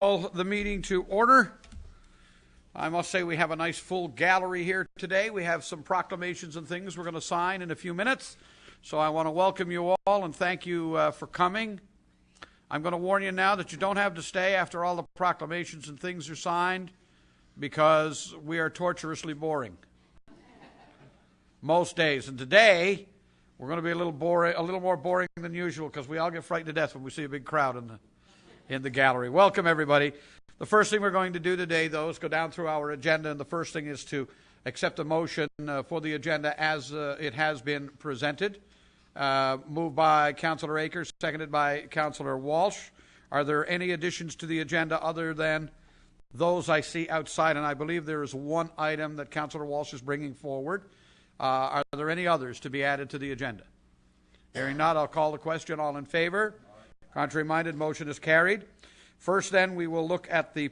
The meeting to order. I must say we have a nice full gallery here today. We have some proclamations and things we're going to sign in a few minutes. So I want to welcome you all and thank you for coming. I'm going to warn you now that you don't have to stay after all the proclamations and things are signed because we are torturously boring most days. And today we're going to be a little more boring than usual because we all get frightened to death when we see a big crowd in the gallery. Welcome, everybody. The first thing we're going to do today, though, is go down through our agenda, and the first thing is to accept a motion for the agenda as it has been presented. Moved by Councillor Akers, seconded by Councillor Walsh. Are there any additions to the agenda other than those I see outside? And I believe there is one item that Councillor Walsh is bringing forward. Are there any others to be added to the agenda? Hearing none, I'll call the question. All in favor? Contrary-minded, motion is carried. First, then, we will look at the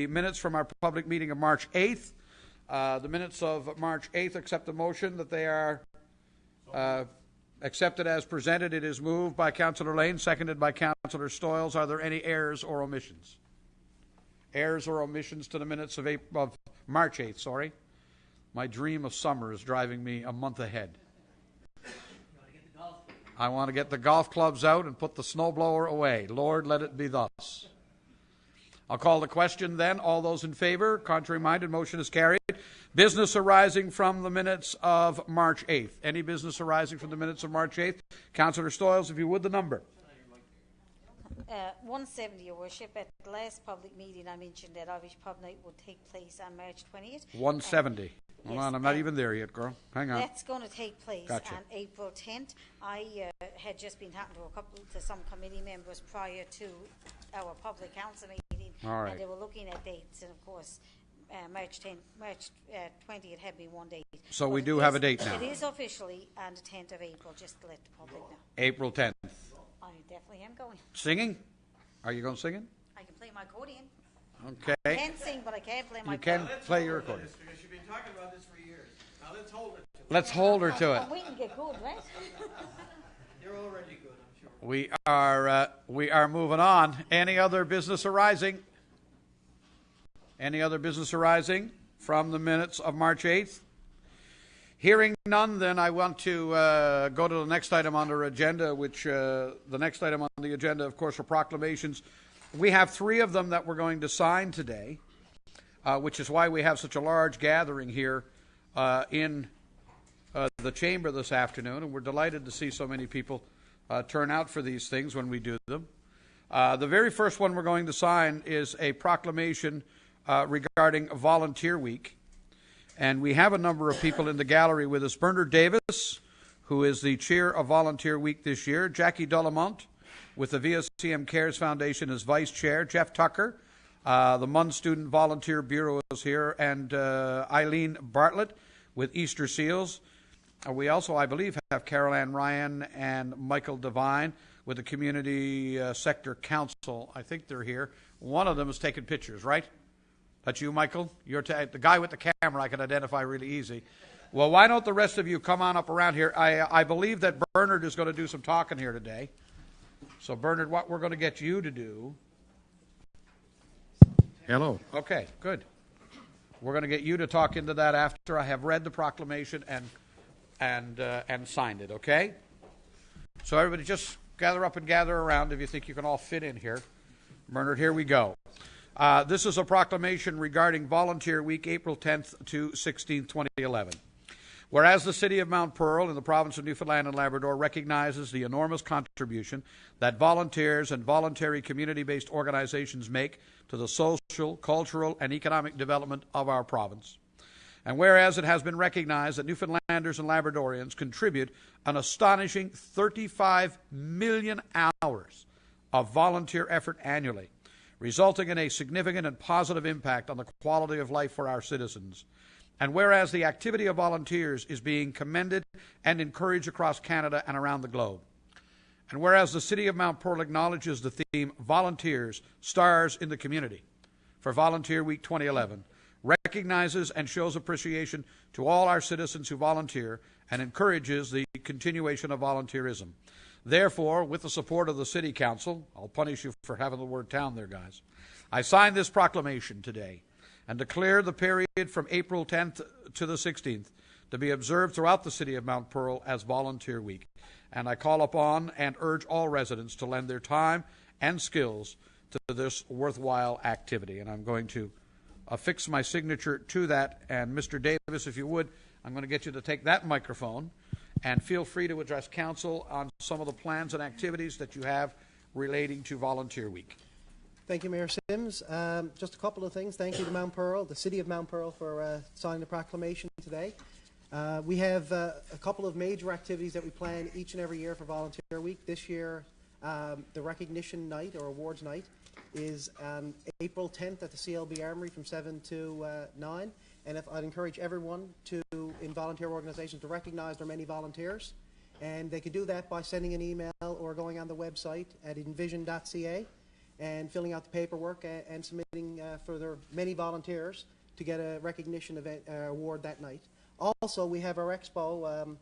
minutes from our public meeting of March 8th. The minutes of March 8th accept the motion that they are accepted as presented. It is moved by Councillor Lane, seconded by Councillor Stoyles. Are there any errors or omissions? Errors or omissions to the minutes of March 8th, sorry. My dream of summer is driving me a month ahead. I want to get the golf clubs out and put the snowblower away. Lord, let it be thus. I'll call the question then. All those in favor? Contrary-minded, motion is carried. Business arising from the minutes of March 8th. Any business arising from the minutes of March 8th? Councillor Stoyles, if you would, the number. 170, Your Worship. At the last public meeting, I mentioned that Irish Pub Night would take place on March 20th. 170. Hold Yes, on, I'm not even there yet, girl. Hang on. That's going to take place Gotcha. on April 10th. I had just been talking to some committee members prior to our public council meeting, All right. and they were looking at dates, and of course, March 20th had been one date. So we But do have a date now. It is officially on the 10th of April, just to let the public know. April 10th. I definitely am going. Singing? Are you going singing? I can play my accordion. Okay. I can sing, but I can't play my You can accordion. play your accordion. Because you've been talking about this for years. Now let's hold it. Let's hold her to it. I'm waiting to get good, right? You're already good, I'm sure. We are moving on. Any other business arising? Any other business arising from the minutes of March 8th? Hearing none, then I want to go to the next item on our agenda, which the next item on the agenda, of course, are proclamations. We have 3 of them that we're going to sign today, which is why we have such a large gathering here in the chamber this afternoon, and we're delighted to see so many people turn out for these things when we do them. The very first one we're going to sign is a proclamation regarding Volunteer Week, and we have a number of people in the gallery with us. Bernard Davis, who is the chair of Volunteer Week this year, Jackie Delamont with the VSCM Cares Foundation as vice chair, Jeff Tucker, the Munn Student Volunteer Bureau is here, and Eileen Bartlett with Easter Seals. We also, I believe, have Carol Ann Ryan and Michael Devine with the Community Sector Council. I think they're here. One of them is taking pictures, right? That's you, Michael? You're the guy with the camera I can identify really easy. Well, why don't the rest of you come on up around here? I believe that Bernard is going to do some talking here today. So, Bernard, what we're going to get you to do... Hello. Okay, good. We're going to get you to talk into that after I have read the proclamation and signed it, okay? So everybody just gather up and gather around if you think you can all fit in here. Bernard, here we go. This is a proclamation regarding Volunteer Week, April 10th to 16th, 2011. Whereas the city of Mount Pearl in the province of Newfoundland and Labrador recognizes the enormous contribution that volunteers and voluntary community-based organizations make to the social, cultural, and economic development of our province. And whereas it has been recognized that Newfoundlanders and Labradorians contribute an astonishing 35 million hours of volunteer effort annually, resulting in a significant and positive impact on the quality of life for our citizens. And whereas the activity of volunteers is being commended and encouraged across Canada and around the globe. And whereas the City of Mount Pearl acknowledges the theme Volunteers, Stars in the Community for Volunteer Week 2011, recognizes and shows appreciation to all our citizens who volunteer and encourages the continuation of volunteerism. Therefore, with the support of the City Council, I'll punish you for having the word town there, guys, I sign this proclamation today and declare the period from April 10th to the 16th to be observed throughout the city of Mount Pearl as Volunteer Week. And I call upon and urge all residents to lend their time and skills to this worthwhile activity. And I'm going to affix my signature to that. And Mr. Davis, if you would, I'm going to get you to take that microphone and feel free to address council on some of the plans and activities that you have relating to Volunteer Week. Thank you, Mayor Sims. Just a couple of things. Thank you to Mount Pearl, the City of Mount Pearl, for signing the proclamation today. We have a couple of major activities that we plan each and every year for Volunteer Week. This year, the recognition night or awards night is on April 10th at the CLB Armory from 7 to 9. And I'd encourage everyone in volunteer organizations to recognize their many volunteers. And they could do that by sending an email or going on the website at envision.ca and filling out the paperwork and submitting for their many volunteers to get a recognition event, award that night. Also, we have our expo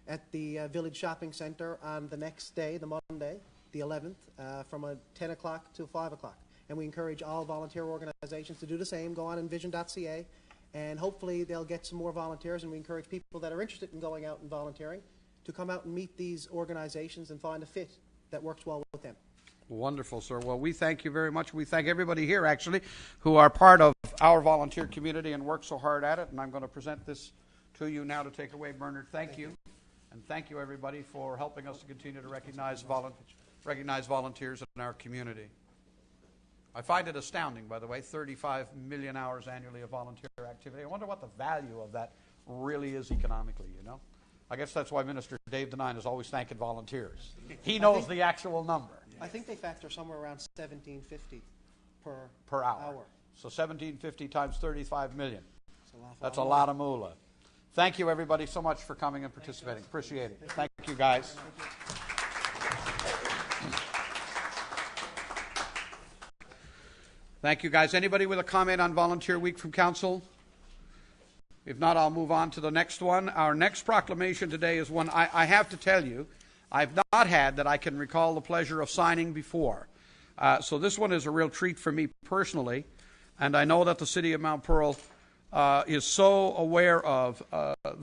at the Village Shopping Center on the next day, the Monday, the 11th, from 10 o'clock to 5 o'clock. And we encourage all volunteer organizations to do the same. Go on envision.ca, and hopefully they'll get some more volunteers. And we encourage people that are interested in going out and volunteering to come out and meet these organizations and find a fit that works well with them. Wonderful, sir. Well, we thank you very much. We thank everybody here, actually, who are part of our volunteer community and work so hard at it. And I'm going to present this to you now to take away. Bernard, thank you. And thank you, everybody, for helping us to continue to recognize volunteers in our community. I find it astounding, by the way, 35 million hours annually of volunteer activity. I wonder what the value of that really is economically, you know? I guess that's why Minister Dave Denine is always thanking volunteers. He knows the actual number. I think they factor somewhere around $17.50 per hour. So $17.50 times 35 million. That's a lot. lot of moolah. Thank you, everybody, so much for coming and participating. Appreciate it. Thank you, guys. Thank you, guys. Anybody with a comment on Volunteer Week from council? If not, I'll move on to the next one. Our next proclamation today is one I have to tell you I've not had that I can recall the pleasure of signing before. So this one is a real treat for me personally, and I know that the city of Mount Pearl is so aware of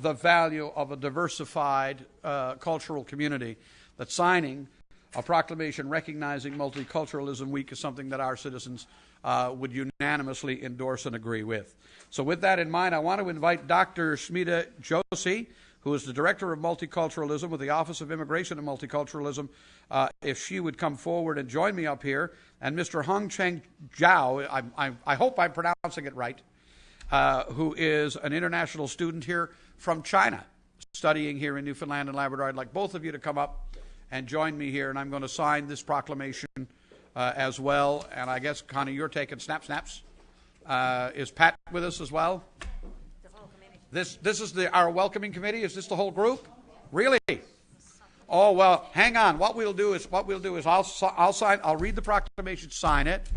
the value of a diversified cultural community that signing a proclamation recognizing Multiculturalism Week is something that our citizens would unanimously endorse and agree with. So with that in mind, I want to invite Dr. Smita Joshi, who is the Director of Multiculturalism with the Office of Immigration and Multiculturalism, if she would come forward and join me up here, and Mr. Hong Cheng Zhao, I hope I'm pronouncing it right, who is an international student here from China, studying here in Newfoundland and Labrador. I'd like both of you to come up and join me here, and I'm going to sign this proclamation as well. And I guess, Connie, you're taking snaps. Is Pat with us as well? The whole committee. This is our welcoming committee. Is this the whole group? Really? Oh well, hang on. What we'll do is I'll sign. I'll read the proclamation, sign it.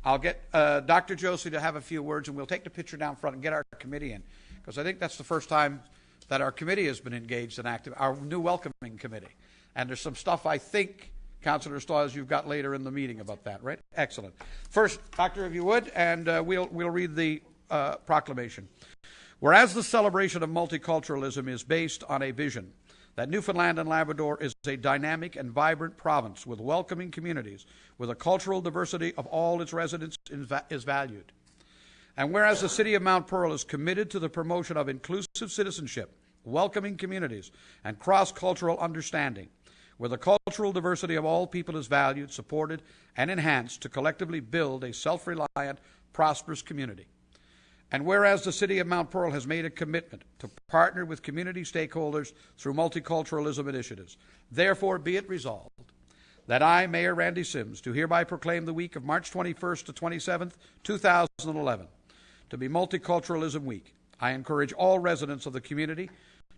I'll get Dr. Joshi to have a few words, and we'll take the picture down front and get our committee in, because I think that's the first time that our committee has been engaged and active. Our new welcoming committee, and there's some stuff I think, Councillor Stawes, you've got later in the meeting about that, right? Excellent. First, Doctor, if you would, and we'll read the proclamation. Whereas the celebration of multiculturalism is based on a vision that Newfoundland and Labrador is a dynamic and vibrant province with welcoming communities, with a cultural diversity of all its residents is valued. And whereas the city of Mount Pearl is committed to the promotion of inclusive citizenship, welcoming communities, and cross-cultural understanding, where the cultural diversity of all people is valued, supported, and enhanced to collectively build a self-reliant, prosperous community. And whereas the city of Mount Pearl has made a commitment to partner with community stakeholders through multiculturalism initiatives, therefore be it resolved that I, Mayor Randy Sims, do hereby proclaim the week of March 21st to 27th, 2011, to be Multiculturalism Week. I encourage all residents of the community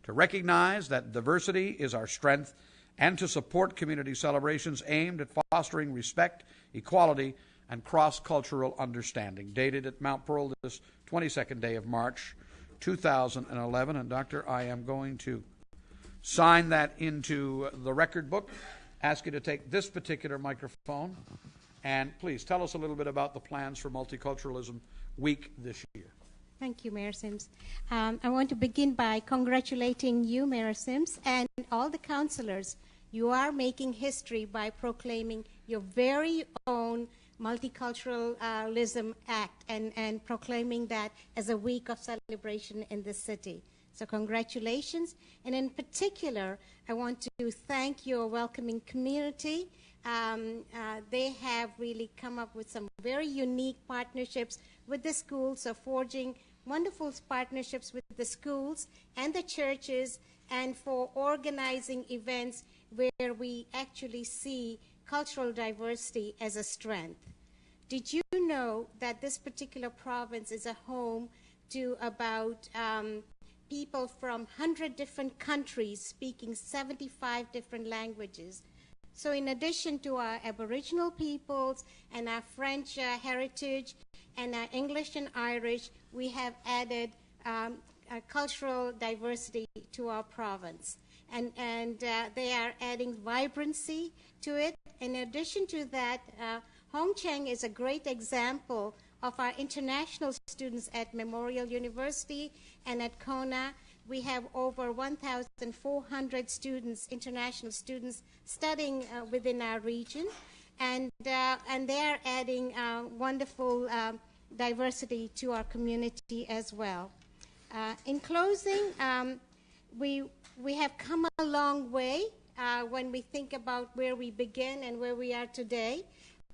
to recognize that diversity is our strength and to support community celebrations aimed at fostering respect, equality, and cross-cultural understanding. Dated at Mount Pearl this 22nd day of March, 2011. And, Doctor, I am going to sign that into the record book. Ask you to take this particular microphone And please tell us a little bit about the plans for Multiculturalism Week this year. Thank you, Mayor Sims. I want to begin by congratulating you, Mayor Sims, and all the councillors. You are making history by proclaiming your very own Multiculturalism Act and proclaiming that as a week of celebration in the city. So congratulations. And in particular, I want to thank your welcoming community. They have really come up with some very unique partnerships with the schools, so forging wonderful partnerships with the schools and the churches, and for organizing events where we actually see cultural diversity as a strength. Did you know that this particular province is a home to about people from 100 different countries speaking 75 different languages? So in addition to our Aboriginal peoples and our French heritage and our English and Irish, we have added cultural diversity to our province. And they are adding vibrancy to it. In addition to that, Hong Cheng is a great example of our international students at Memorial University and at Kona. We have over 1,400 students, international students, studying within our region, and they are adding wonderful diversity to our community as well. In closing, we have come a long way when we think about where we began and where we are today.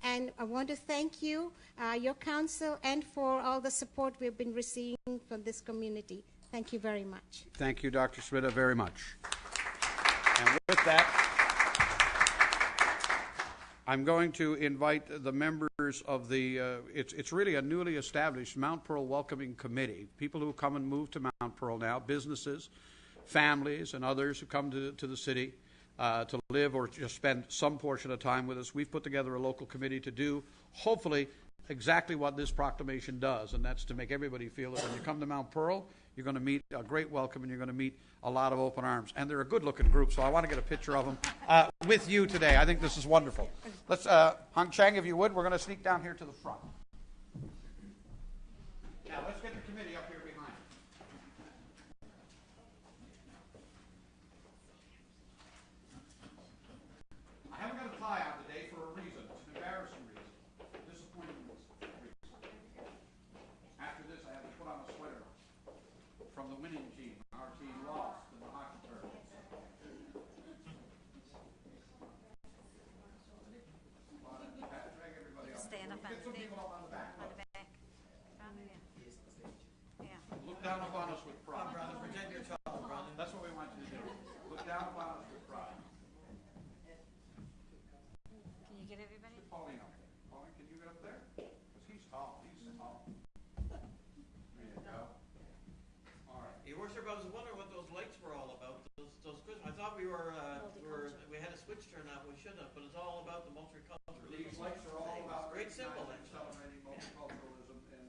And I want to thank you, your council, and for all the support we've been receiving from this community. Thank you very much. Thank you, Dr. Smita, very much. And with that, I'm going to invite the members of the, it's really a newly established Mount Pearl Welcoming Committee, people who come and move to Mount Pearl now, businesses, families, and others who come to the city to live or just spend some portion of time with us. We've put together a local committee to do, hopefully, exactly what this proclamation does, and that's to make everybody feel that when you come to Mount Pearl, you're going to meet a great welcome and you're going to meet a lot of open arms. And they're a good-looking group, so I want to get a picture of them with you today. I think this is wonderful. Let's, Hong Cheng, if you would, we're going to sneak down here to the front. Now, let's get the committee up here behind. I haven't got a tie on today for a reason. It's an embarrassing reason. A disappointing reason. After this, I have to put on a sweater from the winning team. Our team lost in the hockey tournament. Drag everybody up. Stand up on Get some the people up on the back. on the back. Yeah. Look down upon us with pride. Brother, pretend you're tall, brother. That's what we want you to do. Look down upon us with pride. Can you get everybody? Pauline up there. Pauline, can you get up there? Because he's tall. He's tall. There you go. All right. Your worship, I was wondering what those lights were all about. Those Christmas. I thought we had a switch turned on. We shouldn't have, but it's all about the multiculturalism. These lights are all about Great symbol. celebrating multiculturalism in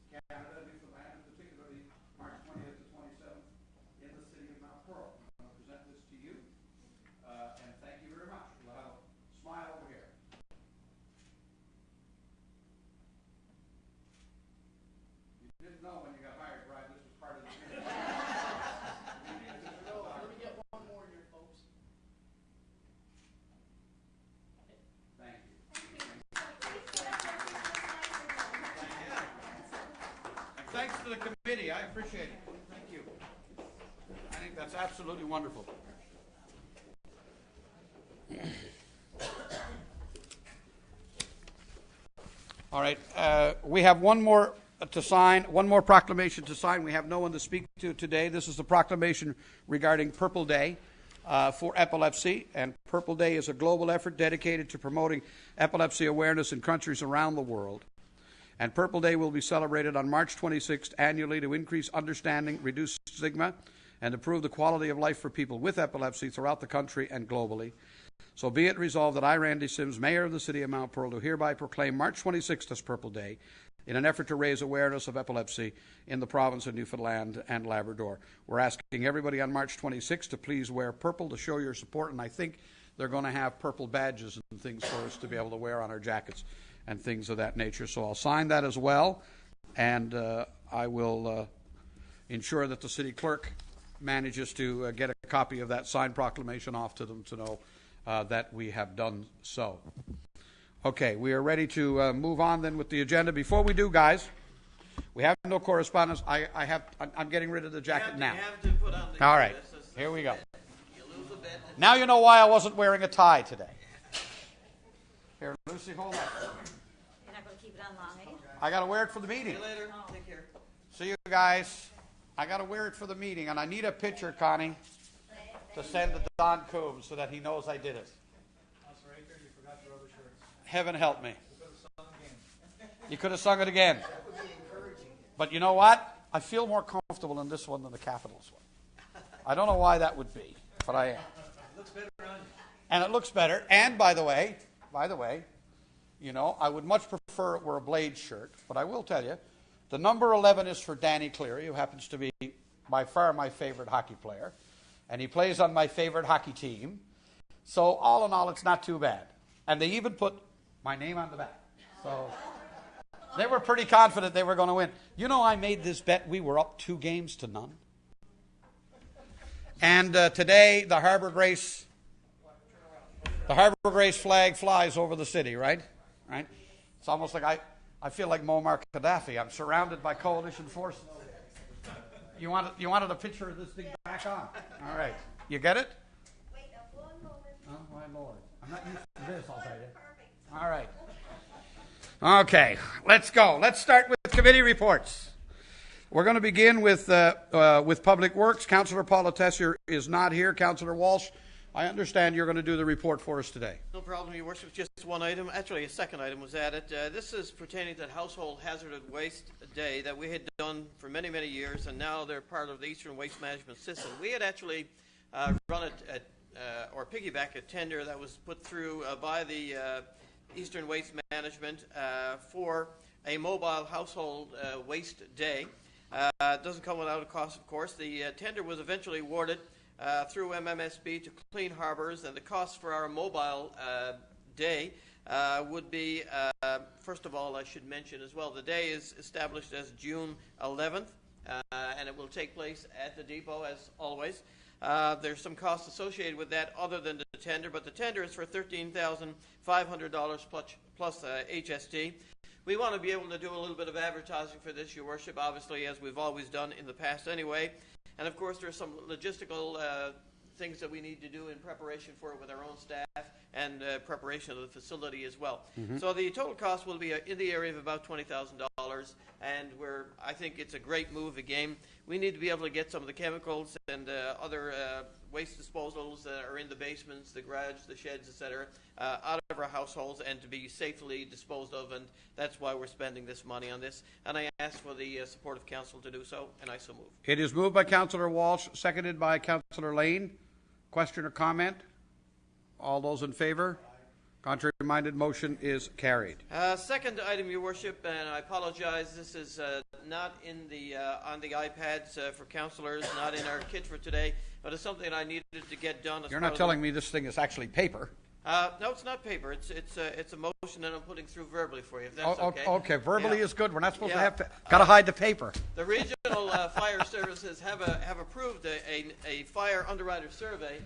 Canada, Newfoundland, and particularly March 20th to 27th in the city of Mount Pearl. I'm going to present this to you, and thank you very much. We'll have a smile over here. You didn't know when you got hired, Brian, this was part of the mission. Let me get one more here, folks. Thank you. And thanks to the committee. I appreciate it. Thank you. I think that's absolutely wonderful. All right. We have one more to sign, one more proclamation to sign. We have no one to speak to today. This is the proclamation regarding Purple Day for epilepsy. And Purple Day is a global effort dedicated to promoting epilepsy awareness in countries around the world. And Purple Day will be celebrated on March 26th annually to increase understanding, reduce stigma, and improve the quality of life for people with epilepsy throughout the country and globally. So be it resolved that I, Randy Sims, Mayor of the City of Mount Pearl, do hereby proclaim March 26th as Purple Day in an effort to raise awareness of epilepsy in the province of Newfoundland and Labrador. We're asking everybody on March 26th to please wear purple to show your support, and I think they're going to have purple badges and things for us to be able to wear on our jackets and things of that nature. So I'll sign that as well, and I will ensure that the city clerk manages to get a copy of that signed proclamation off to them to know that we have done so. Okay, we are ready to move on then with the agenda. Before we do, guys, we have no correspondence. I'm getting rid of the jacket now. You have to put on the All right, this is- here we go. You lose a bet. Now you know why I wasn't wearing a tie today. Here, Lucy, hold on. You're not going to keep it on long, are you? I got to wear it for the meeting. See you later. Take care. See you guys. I got to wear it for the meeting, and I need a picture, Connie, to send to Don Coombs so that he knows I did it. Heaven help me. You could have sung it again. But you know what? I feel more comfortable in this one than the Capitals one. I don't know why that would be, but I am. It looks better on you. And it looks better. And by the way, you know, I would much prefer it were a Blade shirt, but I will tell you, the number 11 is for Danny Cleary, who happens to be by far my favorite hockey player, and he plays on my favorite hockey team. So all in all, it's not too bad. And they even put my name on the back. So they were pretty confident they were going to win. You know, I made this bet. We were up 2-0. And today, the Harbor Grace flag flies over the city, right? Right? It's almost like I feel like Muammar Gaddafi. I'm surrounded by coalition forces. You wanted a picture of this thing back on. All right. You get it? Wait one moment. Oh, my Lord. I'm not used to this, I'll tell you. All right. Okay, let's go. Let's start with committee reports. We're going to begin with Public Works. Councillor Paula Tessier is not here. Councillor Walsh, I understand you're going to do the report for us today. No problem, Your Worship. Just one item. Actually, a second item was added. This is pertaining to Household Hazardous Waste Day that we had done for many, many years, and now they're part of the Eastern Waste Management System. We had actually run it or piggyback a tender that was put through by the Eastern Waste Management for a mobile household waste day. It doesn't come without a cost, of course. The tender was eventually awarded through MMSB to Clean Harbors, and the cost for our mobile day would be, first of all, I should mention as well, the day is established as June 11th, and it will take place at the depot as always. There's some costs associated with that other than the tender, but the tender is for $13,500 plus HST. We want to be able to do a little bit of advertising for this, Your Worship, obviously, as we've always done in the past anyway. And, of course, there's some logistical things that we need to do in preparation for it with our own staff and preparation of the facility as well. Mm-hmm. So the total cost will be in the area of about $20,000, and I think it's a great move again. We need to be able to get some of the chemicals and other waste disposals that are in the basements, the garage, the sheds, etc., out of our households and to be safely disposed of, and that's why we're spending this money on this. And I ask for the support of council to do so, and I so move. It is moved by Councillor Walsh, seconded by Councillor Lane. Question or comment? All those in favor? Contrary-minded, motion is carried. Second item, Your Worship, and I apologize, this is not in the on the iPads for councillors, not in our kit for today, but it's something I needed to get done. You're not telling me this thing is actually paper? No, it's not paper. It's a motion that I'm putting through verbally for you, if that's okay. Okay, verbally is good. We're not supposed to have to. Yeah. Got to hide the paper. The regional fire services have approved a fire underwriter survey,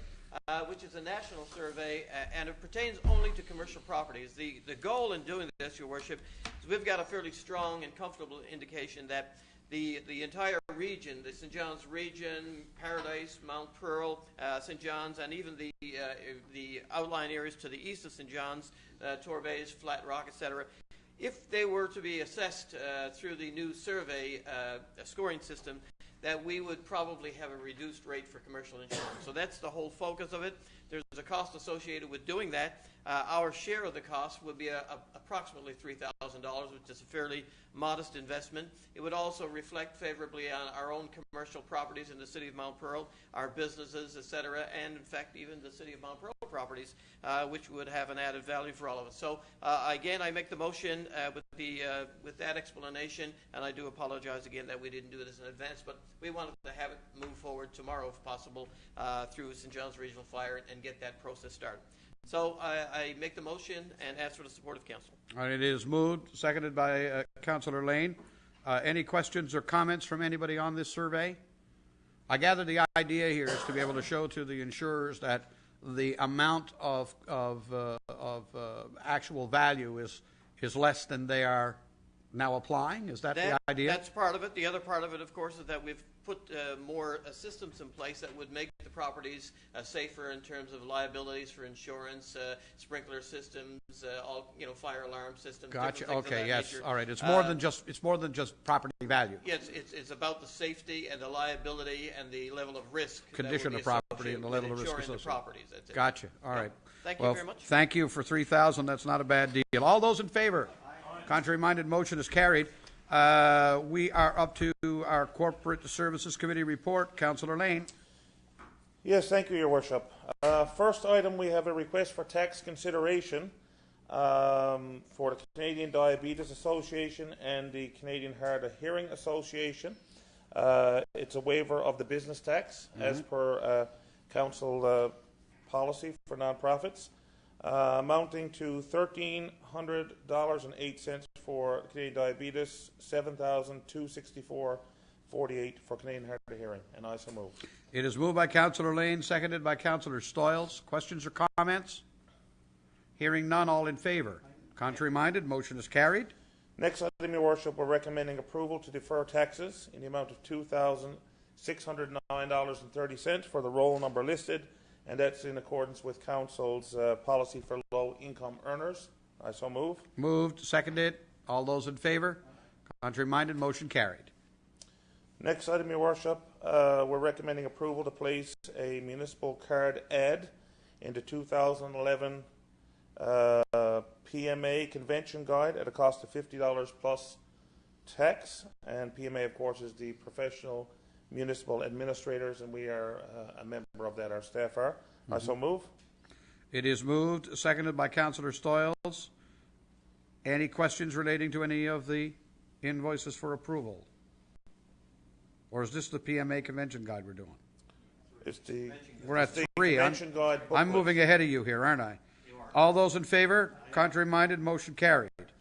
which is a national survey, and it pertains only to commercial properties. The goal in doing this, Your Worship, is we've got a fairly strong and comfortable indication that the entire region, the St. John's region, Paradise, Mount Pearl, St. John's, and even the outlying areas to the east of St. John's, Torbay, Flat Rock, etc., if they were to be assessed through the new survey scoring system, that we would probably have a reduced rate for commercial insurance. So that's the whole focus of it. There's a cost associated with doing that, Our share of the cost would be approximately $3,000, which is a fairly modest investment. It would also reflect favorably on our own commercial properties in the city of Mount Pearl, our businesses, etc., and in fact even the city of Mount Pearl properties, which would have an added value for all of us. So again, I make the motion with that explanation, and I do apologize again that we didn't do this in advance, but we wanted to have it move forward tomorrow if possible through St. John's Regional Fire and get that process started. So I make the motion and ask for the support of council. All right, it is moved, seconded by Councillor Lane. Any questions or comments from anybody on this survey? I gather the idea here is to be able to show to the insurers that the amount of actual value is less than they are now applying. Is that the idea? That's part of it. The other part of it, of course, is that we've put more systems in place that would make the properties safer in terms of liabilities for insurance, sprinkler systems, fire alarm systems. Gotcha. Different things of Okay. that Yes. nature. All right. It's more than just property value. Yes, it's about the safety and the liability and the level of risk. Condition that of would be property and the associated level of with risk insuring the associated. properties. That's it. Gotcha. All right. Thank you Well, very much. thank you for 3,000. That's not a bad deal. All those in favor? Contrary-minded, motion is carried. We are up to our Corporate Services Committee report. Councillor Lane. Yes, thank you, Your Worship. First item, we have a request for tax consideration for the Canadian Diabetes Association and the Canadian Hard of Hearing Association. It's a waiver of the business tax as per council policy for nonprofits, amounting to $1,300.08 for Canadian Diabetes, $7,264.48 for Canadian Hard of Hearing, and I so move. It is moved by Councillor Lane, seconded by Councillor Stoyles. Questions or comments? Hearing none, all in favor? Contrary-minded, motion is carried. Next item, Your Worship, we're recommending approval to defer taxes in the amount of $2,609.30 for the roll number listed, and that's in accordance with Council's policy for low-income earners. I so move. Moved, seconded. All those in favor? Contrary-minded, motion carried. Next item, Your Worship, we're recommending approval to place a municipal card ad in the 2011 PMA convention guide at a cost of $50 plus tax. And PMA, of course, is the Professional Municipal Administrators, and we are a member of that. Our staff are. I so move. It is moved, seconded by Councillor Stoyles. Any questions relating to any of the invoices for approval? Or is this the PMA convention guide we're doing? It's the We're at the three. convention guide booklet. I'm moving ahead of you here, aren't I? All those in favor? Contrary-minded, motion carried. Next,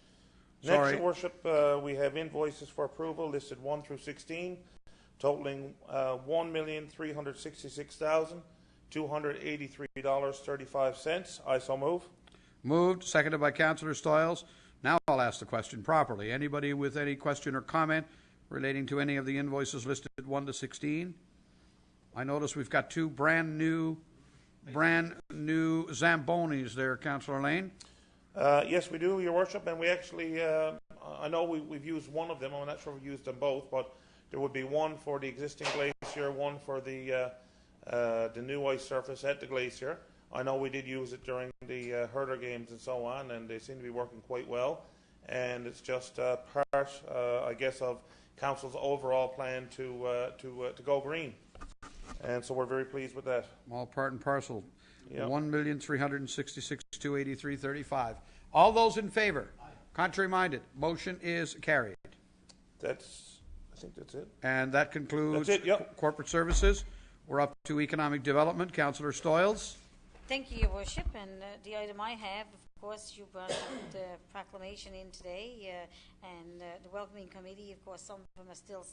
Sorry. Your Worship, we have invoices for approval listed 1 through 16, totaling $1,366,283.35. I so move. Moved, seconded by Councillor Stoyles. Now I'll ask the question properly. Anybody with any question or comment relating to any of the invoices listed 1 to 16? I notice we've got two brand new Zambonis there, Councillor Lane. Yes, we do, Your Worship, and we actually, I know we've used one of them. I'm not sure we've used them both, but there would be one for the existing glacier, one for the new ice surface at the glacier. I know we did use it during the Herder games and so on, and they seem to be working quite well. And it's just part, I guess, of Council's overall plan to go green. And so we're very pleased with that. All part and parcel. Yep. 1,366,283.35. All those in favor? Contrary-minded, motion is carried. I think that's it. And that concludes That's it, yep. Corporate Services. We're up to Economic Development. Councillor Stoyles. Thank you, Your Worship. And the item I have, of course, you brought the proclamation in today, and the welcoming committee, of course, some of them are still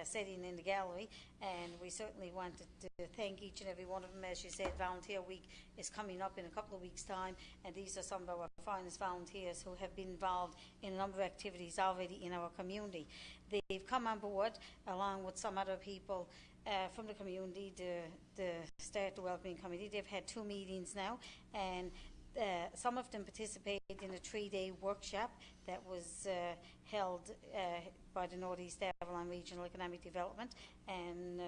sitting in the gallery, and we certainly wanted to thank each and every one of them. As you said, Volunteer Week is coming up in a couple of weeks' time, and these are some of our finest volunteers who have been involved in a number of activities already in our community. They've come on board along with some other people from the community to start the welcoming committee. They've had 2 meetings now, and some of them participated in a 3-day workshop that was held by the Northeast Avalon Regional Economic Development, and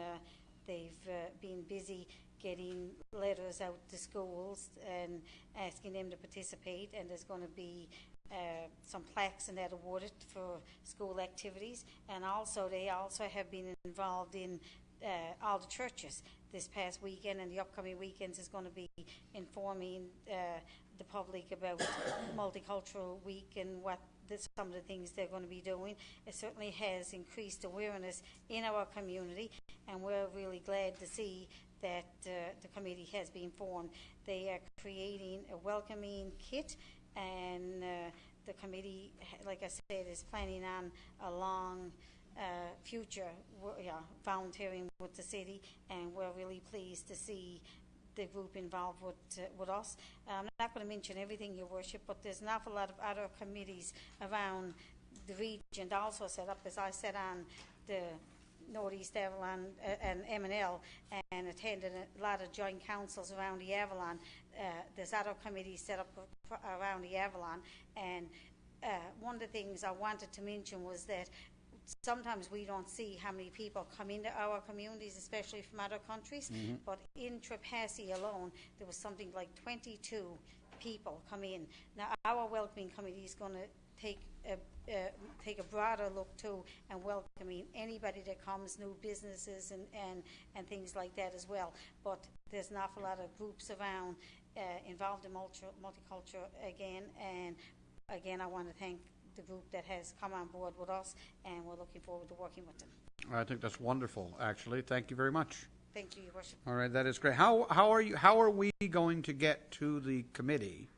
they've been busy getting letters out to schools and asking them to participate, and there's going to be some plaques and that awarded for school activities. And also they also have been involved in all the churches this past weekend, and the upcoming weekends is going to be informing the public about Multicultural Week and what some of the things they're going to be doing. It certainly has increased awareness in our community, and we're really glad to see that the committee has been formed. They are creating a welcoming kit, and the committee, like I said, is planning on a long future volunteering with the city, and we're really pleased to see the group involved with us. I'm not going to mention everything, Your Worship, but there's an awful lot of other committees around the region also set up, as I sat on the Northeast Avalon and M&L and attended a lot of joint councils around the Avalon. There's other committees set up around the Avalon, and one of the things I wanted to mention was that sometimes we don't see how many people come into our communities, especially from other countries. Mm-hmm. But in Trepassey alone, there was something like 22 people come in. Now, our welcoming committee is going to take a broader look too, and welcoming anybody that comes, new businesses and things like that as well. But there's an awful lot of groups around involved in multicultural again, and again, I want to thank the group that has come on board with us, and we're looking forward to working with them. I think that's wonderful, actually. Thank you very much. Thank you, Your Worship. All right, that is great. How are we going to get to the committee,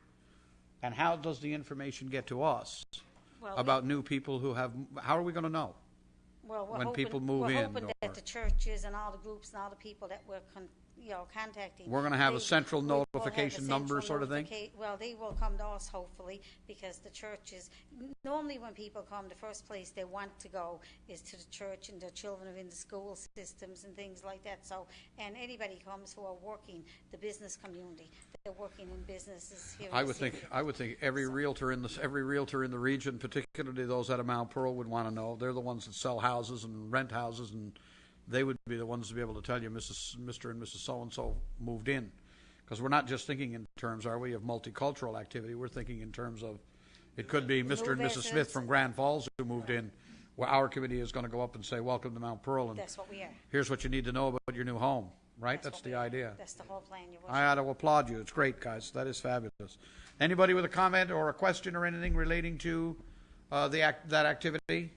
and how does the information get to us about new people who have? How are we going to know? Well, when people move in, we're hoping that the churches and all the groups and all the people that we're contacting. We're going to have a central notification number sort of thing? Well, they will come to us, hopefully, because the churches, normally when people come, the first place they want to go is to the church, and their children are in the school systems and things like that. So, and anybody comes who are working, the business community, they're working in businesses here. I would think every realtor in the region, particularly those out of Mount Pearl, would want to know. They're the ones that sell houses and rent houses, and they would be the ones to be able to tell you Mr. and Mrs. So-and-so moved in. Because we're not just thinking in terms, are we, of multicultural activity. We're thinking in terms of, it could be Mr. and Mrs. Smith from Grand Falls who moved in, where our committee is going to go up and say, welcome to Mount Pearl, and that's what we are. Here's what you need to know about your new home, right? That's the idea. That's the whole plan. I ought to applaud you. It's great, guys. That is fabulous. Anybody with a comment or a question or anything relating to that activity?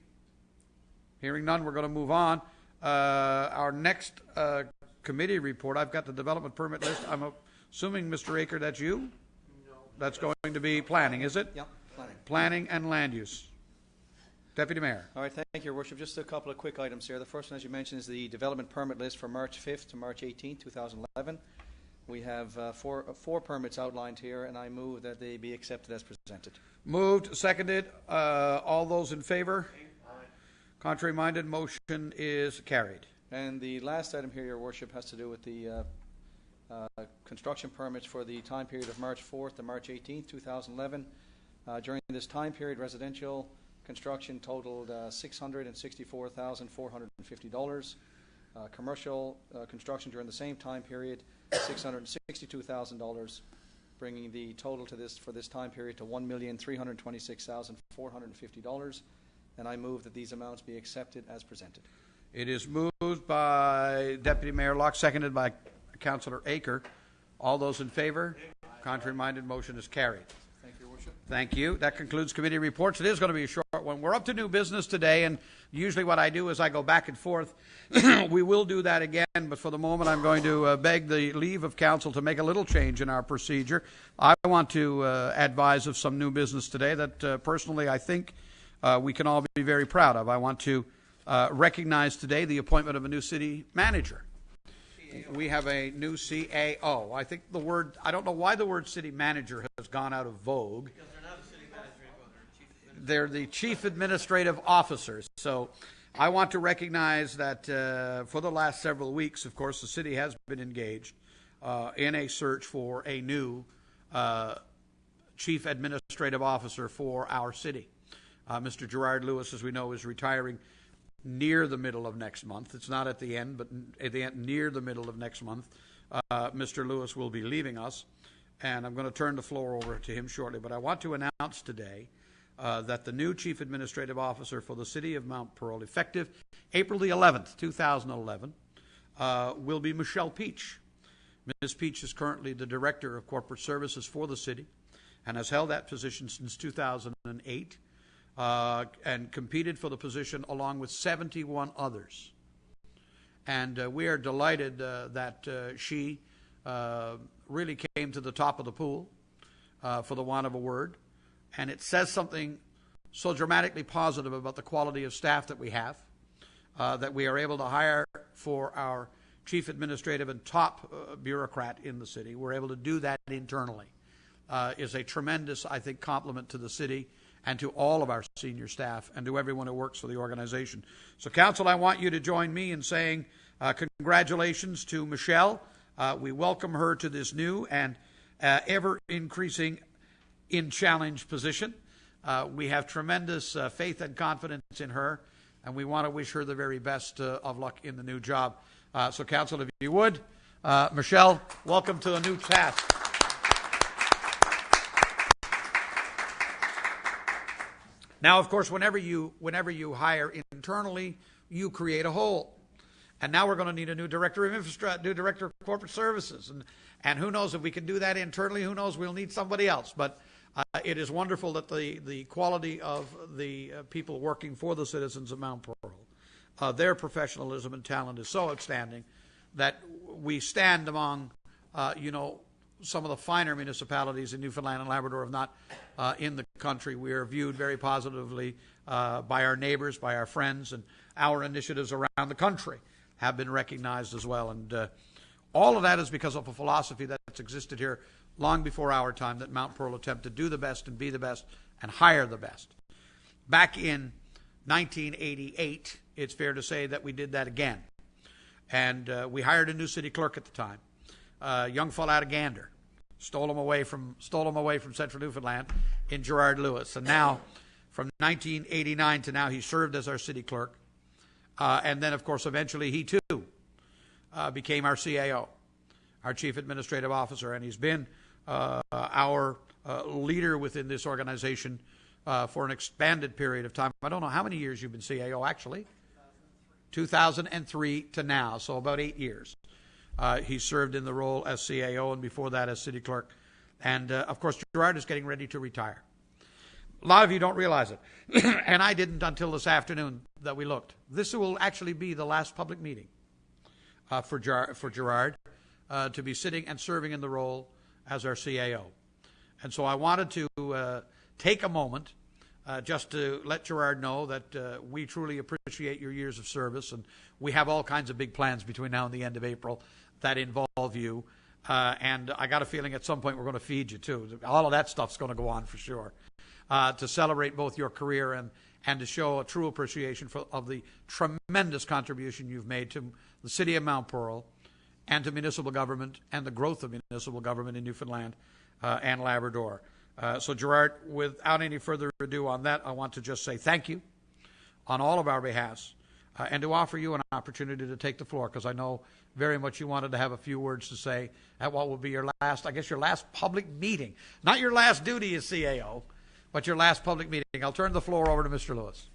Hearing none, we're going to move on. Our next committee report, I've got the development permit list. I'm assuming, Mr. Aker, that's you? No. That's going to be planning, is it? Yep, planning. Planning and land use. Deputy Mayor. All right, thank you, Your Worship. Just a couple of quick items here. The first one, as you mentioned, is the development permit list for March 5th to March 18th, 2011. We have four permits outlined here, and I move that they be accepted as presented. Moved, seconded. All those in favor? Contrary-minded, motion is carried. And the last item here, Your Worship, has to do with the construction permits for the time period of March 4th to March 18th, 2011. During this time period, residential construction totaled $664,450. Commercial construction during the same time period, $662,000, bringing the total to for this time period to $1,326,450. And I move that these amounts be accepted as presented. It is moved by Deputy Mayor Locke, seconded by Councillor Aker. All those in favor? Contrary-minded, motion is carried. Thank you, Your Worship. Thank you. That concludes committee reports. It is going to be a short one. We're up to new business today, and usually what I do is I go back and forth. We will do that again, but for the moment I'm going to beg the leave of council to make a little change in our procedure. I want to advise of some new business today that personally I think we can all be very proud of. I want to recognize today the appointment of a new city manager. We have a new CAO. I think I don't know why the word city manager has gone out of vogue. Because they're not a city manager anymore, they're the chief administrative officers. So I want to recognize that for the last several weeks, of course, the city has been engaged in a search for a new chief administrative officer for our city. Mr. Gerard Lewis, as we know, is retiring near the middle of next month. It's not at the end, but at the end, near the middle of next month. Mr. Lewis will be leaving us, and I'm going to turn the floor over to him shortly. But I want to announce today that the new Chief Administrative Officer for the City of Mount Pearl, effective April the 11th, 2011, will be Michelle Peach. Ms. Peach is currently the Director of Corporate Services for the city and has held that position since 2008 and competed for the position along with 71 others. And we are delighted that she really came to the top of the pool, for the want of a word. And it says something so dramatically positive about the quality of staff that we have, that we are able to hire for our chief administrative and top bureaucrat in the city. We're able to do that internally. Is a tremendous, I think, compliment to the city and to all of our senior staff and to everyone who works for the organization. So, Council, I want you to join me in saying congratulations to Michelle. We welcome her to this new and ever-increasing in-challenge position. We have tremendous faith and confidence in her, and we want to wish her the very best of luck in the new job. So, Council, if you would, Michelle, welcome to the new task. Now, of course, whenever you hire internally, you create a hole. And now we're going to need a new director of infrastructure, new director of corporate services. And who knows if we can do that internally, who knows, we'll need somebody else. But it is wonderful that the quality of the people working for the citizens of Mount Pearl, their professionalism and talent is so outstanding that we stand among, some of the finer municipalities in Newfoundland and Labrador, if not in the country. We are viewed very positively by our neighbors, by our friends, and our initiatives around the country have been recognized as well. And all of that is because of a philosophy that's existed here long before our time, that Mount Pearl attempt to do the best and be the best and hire the best. Back in 1988, it's fair to say that we did that again. And we hired a new city clerk at the time, a young fellow out of Gander. Stole him away from Central Newfoundland in Gerard Lewis. And now, from 1989 to now, he served as our city clerk. And then, of course, eventually he too became our CAO, our Chief Administrative Officer. And he's been our leader within this organization for an expanded period of time. I don't know how many years you've been CAO, actually. 2003 to now, so about 8 years. He served in the role as CAO and before that as city clerk. And, of course, Gerard is getting ready to retire. A lot of you don't realize it, and I didn't until this afternoon that we looked. This will actually be the last public meeting for Gerard to be sitting and serving in the role as our CAO. And so I wanted to take a moment just to let Gerard know that we truly appreciate your years of service, and we have all kinds of big plans between now and the end of April that involve you. And I got a feeling at some point we're going to feed you too. All of that stuff's going to go on for sure. To celebrate both your career and to show a true appreciation of the tremendous contribution you've made to the city of Mount Pearl and to municipal government and the growth of municipal government in Newfoundland and Labrador. So, Gerard, without any further ado on that, I want to just say thank you on all of our behalves and to offer you an opportunity to take the floor, because I know very much you wanted to have a few words to say at what will be your last public meeting. Not your last duty as CAO, but your last public meeting. I'll turn the floor over to Mr. Lewis.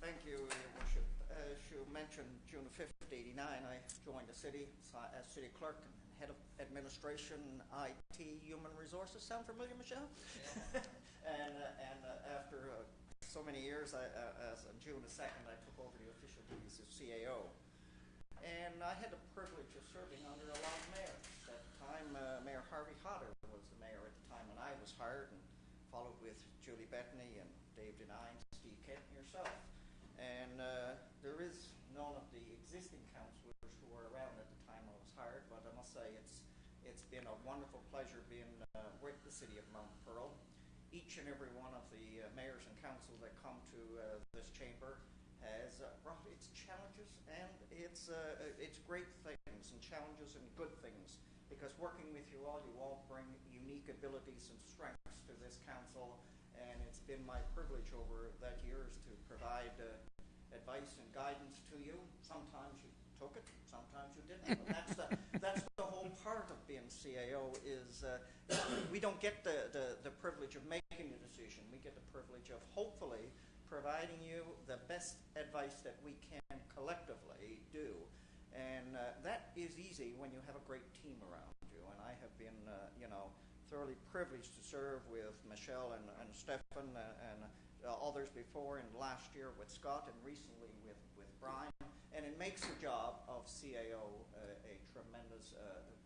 Thank you, Your Worship. As you mentioned, June 5th, 1989, I joined the city as city clerk and head of administration, IT, human resources. Sound familiar, Michelle? Yeah. and after so many years, as on June the 2nd, I took over the official duties of CAO. And I had the privilege of serving under a lot of mayors. At the time, Mayor Harvey Hodder was the mayor at the time when I was hired, and followed with Julie Bettany and Dave Denine, Steve Kent, and yourself. And there is none of the existing councillors who were around at the time I was hired, but I must say it's been a wonderful pleasure being with the city of Mount Pearl. Each and every one of the mayors and council that come to this chamber has brought its challenges and its great things and challenges and good things. Because working with you all bring unique abilities and strengths to this council, and it's been my privilege over that years to provide advice and guidance to you. Sometimes you took it, sometimes you didn't. But that's the whole part of being CAO is we don't get the privilege of making the decision. We get the privilege of hopefully providing you the best advice that we can collectively do. And that is easy when you have a great team around you. And I have been, thoroughly privileged to serve with Michelle and Stefan and others before, and last year with Scott and recently with Brian. And it makes the job of CAO a tremendous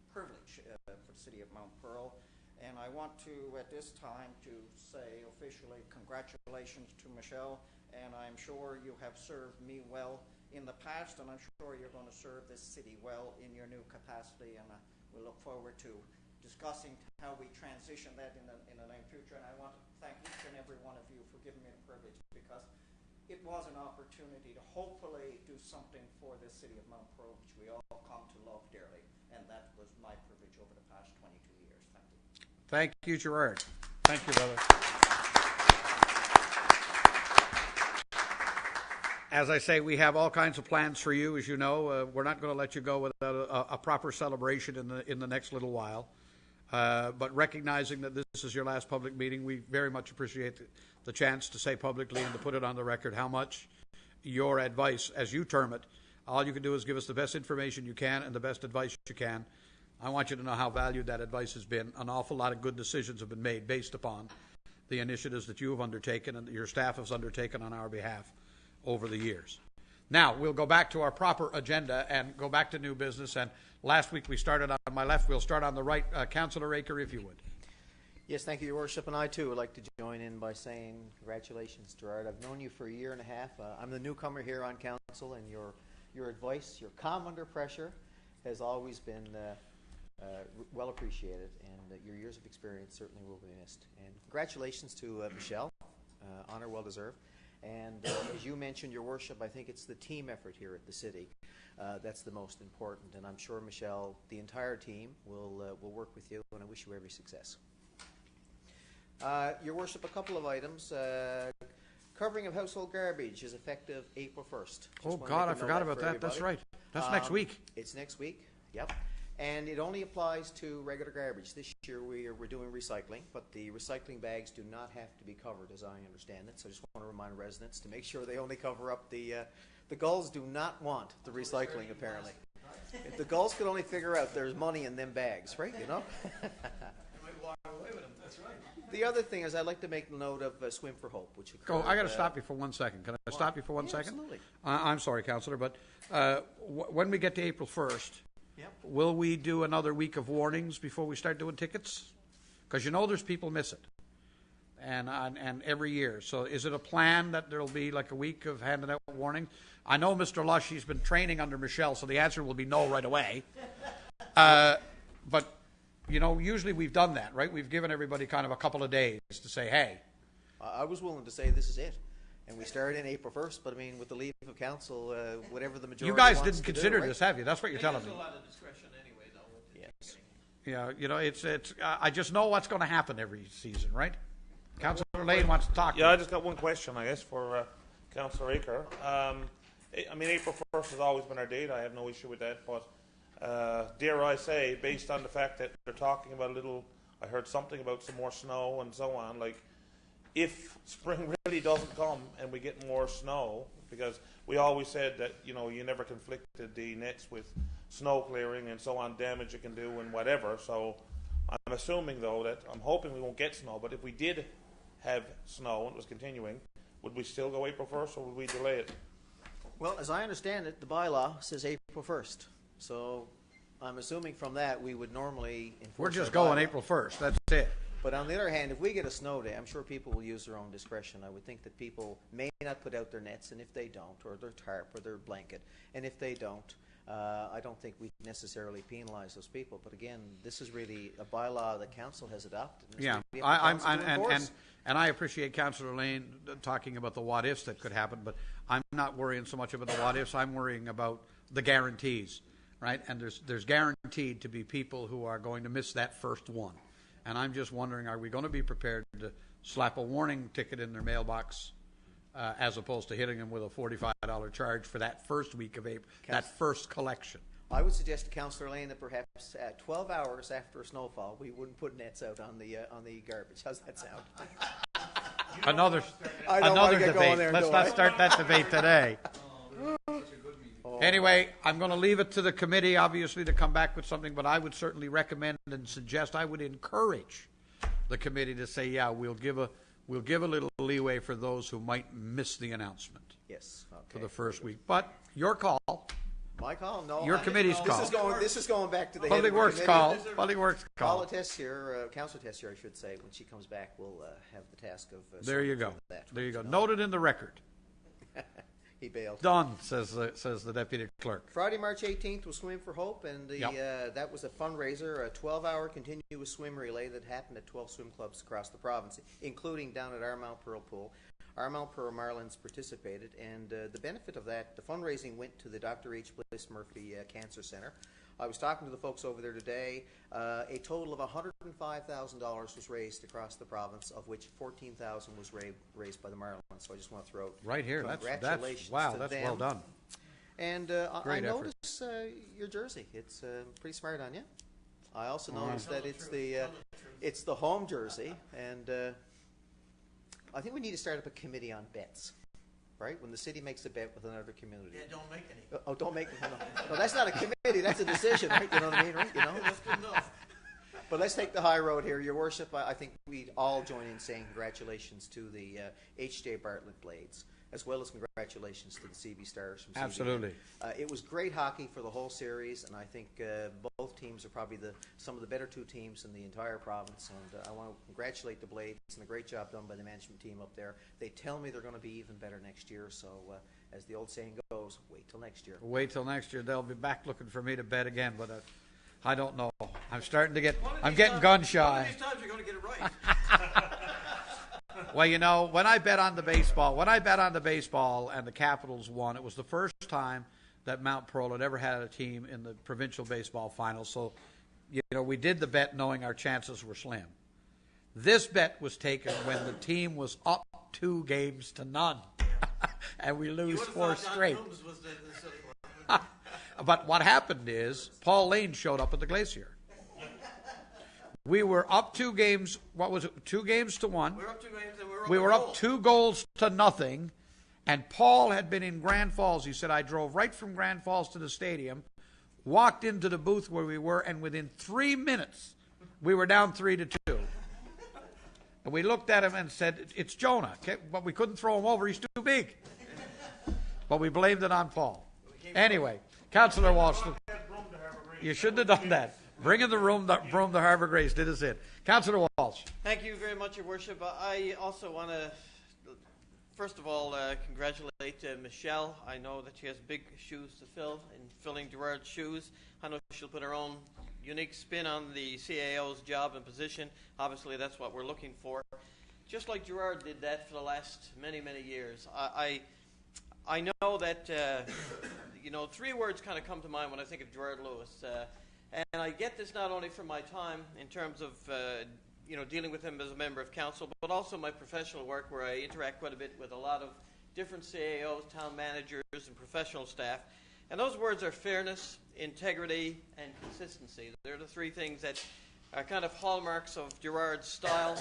privilege for the city of Mount Pearl. And I want to, at this time, to say officially congratulations to Michelle. And I'm sure you have served me well in the past, and I'm sure you're going to serve this city well in your new capacity. And we look forward to discussing how we transition that in the near future. And I want to thank each and every one of you for giving me the privilege, because it was an opportunity to hopefully do something for this city of Mount Pearl, which we all come to love dearly. And that was my privilege over the past 22 years. Thank you. Thank you, Gerard. Thank you, brother. As I say, we have all kinds of plans for you. As you know, we're not going to let you go without a proper celebration in the next little while. But recognizing that this is your last public meeting, we very much appreciate the chance to say publicly and to put it on the record how much your advice, as you term it, all you can do is give us the best information you can and the best advice you can. I want you to know how valued that advice has been. An awful lot of good decisions have been made based upon the initiatives that you have undertaken and that your staff has undertaken on our behalf over the years. Now, we'll go back to our proper agenda and go back to new business. And last week we started on my left. We'll start on the right. Councillor Aker, if you would. Yes, thank you, Your Worship. And I, too, would like to join in by saying congratulations, Gerard. I've known you for a year and a half. I'm the newcomer here on council, and your advice, your calm under pressure, has always been well appreciated. And your years of experience certainly will be missed. And congratulations to Michelle. Honor well deserved. And as you mentioned, Your Worship, I think it's the team effort here at the city that's the most important. And I'm sure, Michelle, the entire team will work with you, and I wish you every success. Your Worship, a couple of items. Covering of household garbage is effective April 1st. Oh, God, I forgot about that. That's right. That's next week. It's next week, yep. And it only applies to regular garbage. This year we're doing recycling, but the recycling bags do not have to be covered, as I understand it. So I just want to remind residents to make sure they only cover up the gulls do not want the recycling, apparently. If the gulls could only figure out there's money in them bags, right, you know? The other thing is I'd like to make note of Swim for Hope, which occurred... I got to stop you for 1 second. Can I stop you for one second? Absolutely. I'm sorry, Councillor, but when we get to April 1st, Yep. will we do another week of warnings before we start doing tickets? Because you know there's people miss it, and every year. So is it a plan that there'll be like a week of handing out warning? I know Mr. Lush, he's been training under Michelle, so the answer will be no right away. But, you know, usually we've done that, right? We've given everybody kind of a couple of days to say, hey. I was willing to say this is it. And we started in April 1st, but I mean, with the leave of council, whatever the majority You guys wants didn't to consider do, right? this, have you? That's what you're telling me. There's a lot of discretion anyway, though. With the Yes. Yeah, you know, it's. I just know what's going to happen every season, right? Councillor Lane wants to talk. Yeah, I just got one question, I guess, for Councillor Aker. I mean, April 1st has always been our date. I have no issue with that. But dare I say, based on the fact that they're talking about I heard something about some more snow and so on, like, if spring really doesn't come and we get more snow, because we always said that, you know, you never conflicted the nets with snow clearing and so on, damage it can do and whatever. So I'm assuming, though, that I'm hoping we won't get snow, but if we did have snow and it was continuing, would we still go April 1st or would we delay it? Well, as I understand it, the bylaw says April 1st. So I'm assuming from that we would normally enforce We're just our going bylaw. April 1st. That's it. But on the other hand, if we get a snow day, I'm sure people will use their own discretion. I would think that people may not put out their nets, and if they don't, or their tarp or their blanket, and if they don't, I don't think we necessarily penalize those people. But again, this is really a bylaw that council has adopted. And it's Yeah, really up to council to enforce. and I appreciate Councillor Lane talking about the what ifs that could happen, but I'm not worrying so much about the what ifs. I'm worrying about the guarantees, right? And there's guaranteed to be people who are going to miss that first one. And I'm just wondering, are we going to be prepared to slap a warning ticket in their mailbox as opposed to hitting them with a $45 charge for that first week of April, that first collection? I would suggest to Councillor Lane that perhaps 12 hours after a snowfall, we wouldn't put nets out on the garbage. How's that sound? Another I don't wanna get going debate. there, Let's do not I? start that debate today. Anyway, I'm going to leave it to the committee, obviously, to come back with something, but I would certainly recommend and suggest, I would encourage the committee to say, yeah, we'll give a little leeway for those who might miss the announcement Yes. Okay. for the first week. But your call, My call? No. your committee's This call. is going back to the Public head of the Works committee. call. Public Works Paula call. Tessier, Councillor Tessier, I should say, when she comes back, will have the task of. There you sorting go. through that. There you go. Noted in the record. He bailed. Done, says the deputy clerk. Friday, March 18th was Swim for Hope, and Yep. that was a fundraiser, a 12-hour continuous swim relay that happened at 12 swim clubs across the province, including down at our Mount Pearl pool. Our Mount Pearl Marlins participated, and the benefit of that, the fundraising went to the Dr. H. Bliss Murphy Cancer Center. I was talking to the folks over there today. A total of $105,000 was raised across the province, of which $14,000 was raised by the Marlins. So I just want to throw Right here. That's congratulations wow. to That's them. well done. And I Great effort. noticed your jersey. It's pretty smart on you. I also noticed that it's the home jersey, and I think we need to start up a committee on bets. Right? When the city makes a bet with another community. Yeah, don't make any. Oh, don't make no, that's not a committee. That's a decision, right? You know what I mean, right? You know. That's good enough. But let's take the high road here, Your Worship. I think we all join in saying congratulations to the H.J. Bartlett Blades, as well as congratulations to the CB Stars from CBN. Absolutely. It was great hockey for the whole series, and I think both teams are probably some of the better two teams in the entire province. And I want to congratulate the Blades and the great job done by the management team up there. They tell me they're going to be even better next year. So, as the old saying goes, wait till next year. Wait till next year. They'll be back looking for me to bet again, but I don't know. I'm starting to get. I'm getting gun shy. One of these times you're going to get it right. Well, you know, when I bet on the baseball and the Capitals won, it was the first time that Mount Pearl had ever had a team in the provincial baseball finals. So, you know, we did the bet knowing our chances were slim. This bet was taken when the team was up 2-0, and we lose 4 straight. But what happened is Paul Lane showed up at the Glacier. We were up 2 games. What was it? 2-1. We were up 2 games and We were up 2-0, and Paul had been in Grand Falls. He said, I drove right from Grand Falls to the stadium, walked into the booth where we were, and within 3 minutes, we were down 3-2. And we looked at him and said, it's Jonah. But we couldn't throw him over. He's too big. But we blamed it on Paul. Anyway, Councillor Walsh, you shouldn't have done that. Bringing the broom to Harbour Grace did us in. Councillor Walsh. Thank you very much, Your Worship. I also want to, first of all, congratulate Michelle. I know that she has big shoes to fill in filling Gerard's shoes. I know she'll put her own unique spin on the CAO's job and position. Obviously, that's what we're looking for. Just like Gerard did that for the last many, many years. I know that, 3 words kind of come to mind when I think of Gerard Lewis. And I get this not only from my time in terms of, dealing with him as a member of council, but also my professional work where I interact quite a bit with a lot of different CAOs, town managers, and professional staff. And those words are fairness, integrity, and consistency. They're the 3 things that are kind of hallmarks of Gerard's style,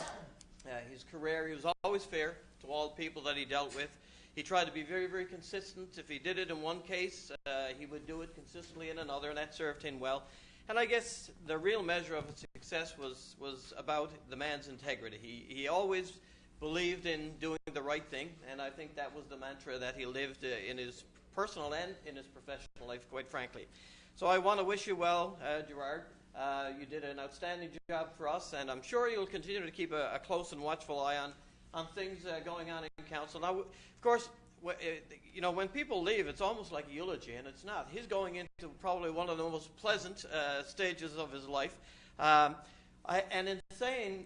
his career. He was always fair to all the people that he dealt with. He tried to be very, very consistent. If he did it in one case, he would do it consistently in another, and that served him well. And I guess the real measure of his success was about the man's integrity. He always believed in doing the right thing, and I think that was the mantra that he lived in his personal and in his professional life, quite frankly. So I want to wish you well, Gerard. You did an outstanding job for us, and I'm sure you'll continue to keep a close and watchful eye on things going on in council. Now, of course, when people leave, it's almost like a eulogy, and it's not. He's going into probably one of the most pleasant stages of his life. And in saying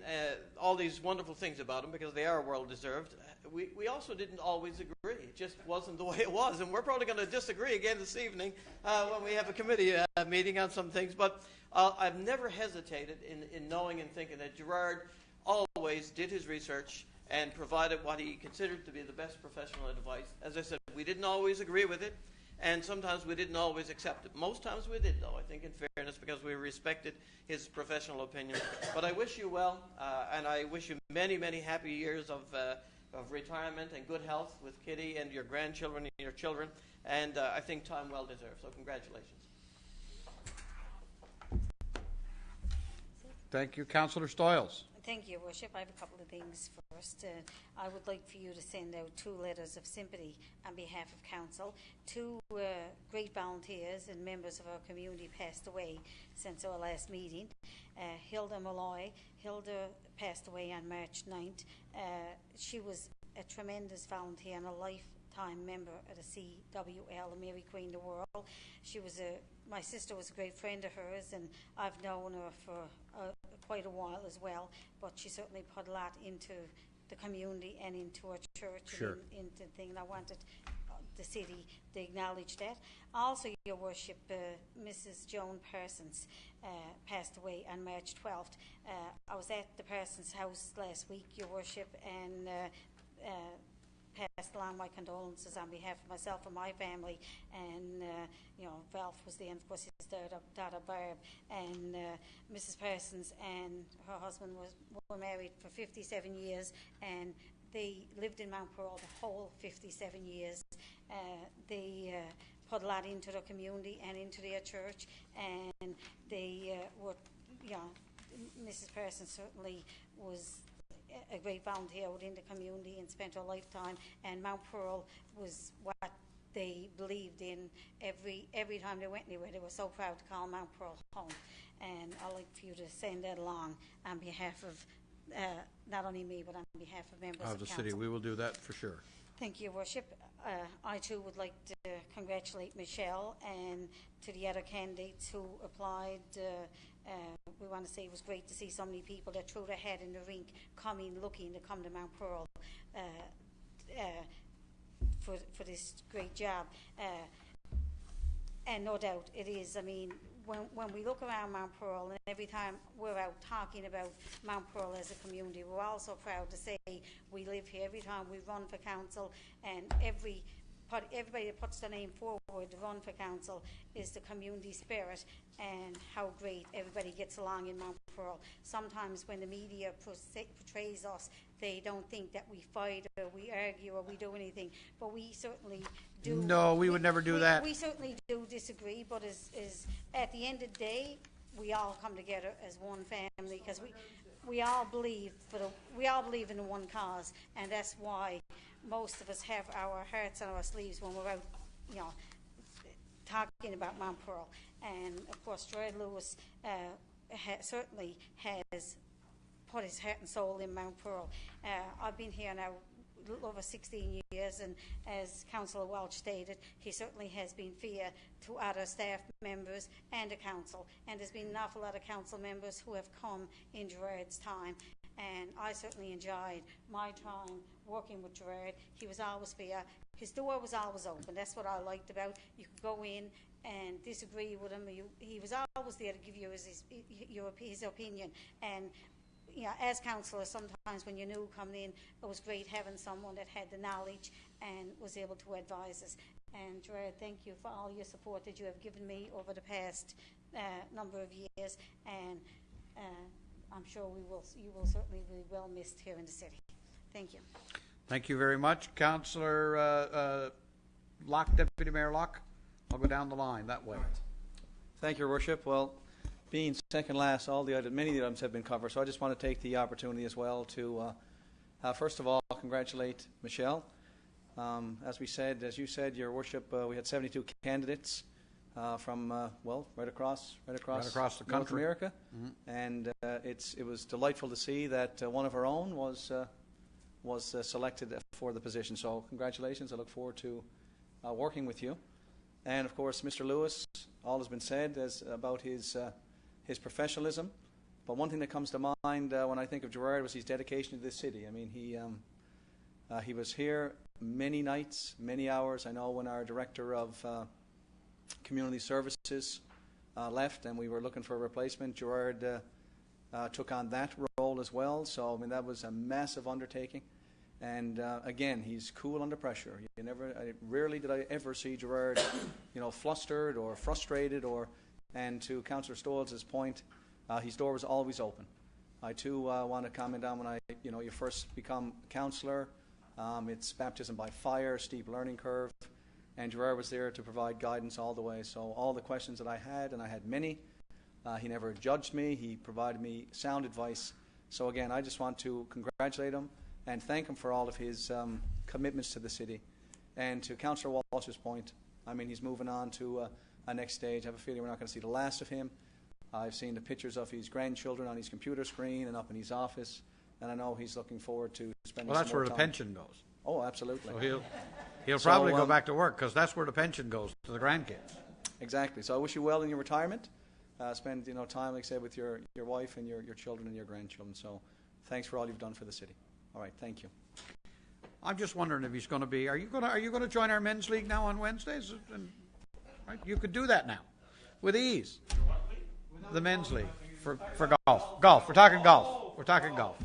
all these wonderful things about him, because they are well-deserved, we also didn't always agree. It just wasn't the way it was. And we're probably going to disagree again this evening when we have a committee meeting on some things. But I've never hesitated in knowing and thinking that Gerard always did his research and provided what he considered to be the best professional advice. As I said, we didn't always agree with it. And sometimes we didn't always accept it. Most times we did, though, I think, in fairness, because we respected his professional opinion. But I wish you well, and I wish you many, many happy years of retirement and good health with Kitty and your grandchildren and your children. And I think time well deserved. So congratulations. Thank you, Councillor Stoyles. Thank you, Worship. I have a couple of things first. I would like for you to send out 2 letters of sympathy on behalf of Council. 2 great volunteers and members of our community passed away since our last meeting. Hilda Malloy. Hilda passed away on March 9th. She was a tremendous volunteer and a lifetime member of the CWL, the Mary Queen of the World. She was my sister was a great friend of hers, and I've known her for quite a while as well, but she certainly put a lot into the community and into our church. Sure. And into the thing, and I wanted the city to acknowledge that. Also, Your Worship, Mrs. Joan Parsons passed away on March 12th. I was at the Parsons house last week, Your Worship, and passed along my condolences on behalf of myself and my family, and Ralph was there, and of course his daughter Barb, and Mrs. Parsons and her husband were married for 57 years, and they lived in Mount Pearl the whole 57 years. They put a lot into their community and into their church, and they were, Mrs. Parsons certainly was a great volunteer within the community and spent her lifetime, and Mount Pearl was what they believed in. Every time they went anywhere, they were so proud to call Mount Pearl home, and I'd like for you to send that along on behalf of not only me, but on behalf of members Of the council. city. We will do that for sure. Thank you, Worship. I too would like to congratulate Michelle and to the other candidates who applied. We want to say it was great to see so many people that threw their head in the rink looking to come to Mount Pearl for this great job. And no doubt it is. I mean, when we look around Mount Pearl, and every time we're out talking about Mount Pearl as a community, we're also proud to say we live here. Every time we run for council, and everybody that puts their name forward to run for council is the community spirit and how great everybody gets along in Mount Pearl. Sometimes when the media portrays us, they don't think that we fight or we argue or we do anything, but we certainly do. No, we would never do that. We certainly do disagree, but as at the end of the day, we all come together as one family, because we all believe in the one cause, and that's why most of us have our hearts on our sleeves when we're out, talking about Mount Pearl. And of course, Gerard Lewis certainly has put his heart and soul in Mount Pearl. I've been here now a little over 16 years, and as Councillor Welch stated, he certainly has been fair to other staff members and the council, and there's been an awful lot of council members who have come in Gerard's time, and I certainly enjoyed my time working with Gerard. He was always fair. His door was always open. That's what I liked about. You could go in and disagree with him. He was always there to give you his opinion. And as councillors, sometimes when you're new coming in, it was great having someone that had the knowledge and was able to advise us. And Gerard, thank you for all your support that you have given me over the past number of years. And I'm sure you will certainly be well missed here in the city. Thank you. Thank you very much. Councillor Locke, Deputy Mayor Locke. I'll go down the line that way. Thank you, Your Worship. Well, being second last, many of the items have been covered, so I just want to take the opportunity as well to, first of all, congratulate Michelle. As you said, Your Worship, we had 72 candidates from right across the North country. America, and it was delightful to see that one of our own was selected for the position. So congratulations! I look forward to working with you. And of course, Mr. Lewis, all has been said about his professionalism. But one thing that comes to mind when I think of Gerard was his dedication to this city. I mean, he was here many nights, many hours. I know when our director of community services left and we were looking for a replacement, Gerard took on that role as well. So I mean, that was a massive undertaking. And again, he's cool under pressure. Rarely did I ever see Gerard, flustered or frustrated. And to Councillor Stoles' point, his door was always open. I too want to comment on when you first become councillor. It's baptism by fire, steep learning curve, and Gerard was there to provide guidance all the way. So all the questions that I had, and I had many, he never judged me. He provided me sound advice. So again, I just want to congratulate him and thank him for all of his commitments to the city. And to Councillor Walsh's point, he's moving on to a next stage. I have a feeling we're not going to see the last of him. I've seen the pictures of his grandchildren on his computer screen and up in his office, and I know he's looking forward to spending Well, that's some more where the time. pension goes. Oh, absolutely. So he'll probably go back to work, because that's where the pension goes, to the grandkids. Exactly. So I wish you well in your retirement. Spend time, like I said, with your wife and your children and your grandchildren. So thanks for all you've done for the city. All right, thank you. I'm just wondering if he's going to be. Are you going to join our men's league now on Wednesdays? Right, you could do that now, with ease. The men's league for golf. Golf. We're talking golf. We're talking golf.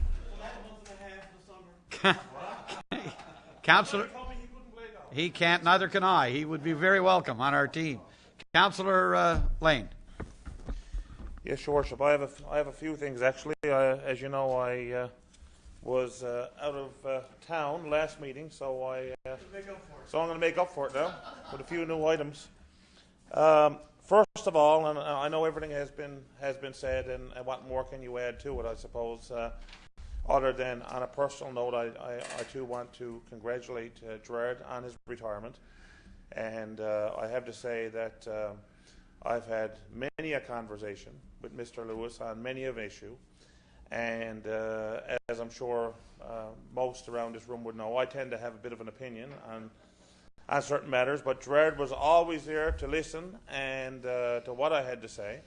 Councillor, he can't. Neither can I. He would be very welcome on our team. Councillor Lane. Yes, Your Worship. I have a few things actually. As you know, I was out of town last meeting, so I'm going to make up for it now with a few new items. First of all, and I know everything has been said, and what more can you add to it? I suppose, other than on a personal note, I too want to congratulate Gerard on his retirement, and I have to say that I've had many a conversation with Mr. Lewis on many an issue. And as I'm sure most around this room would know, I tend to have a bit of an opinion on certain matters, but Gerard was always there to listen and to what I had to say.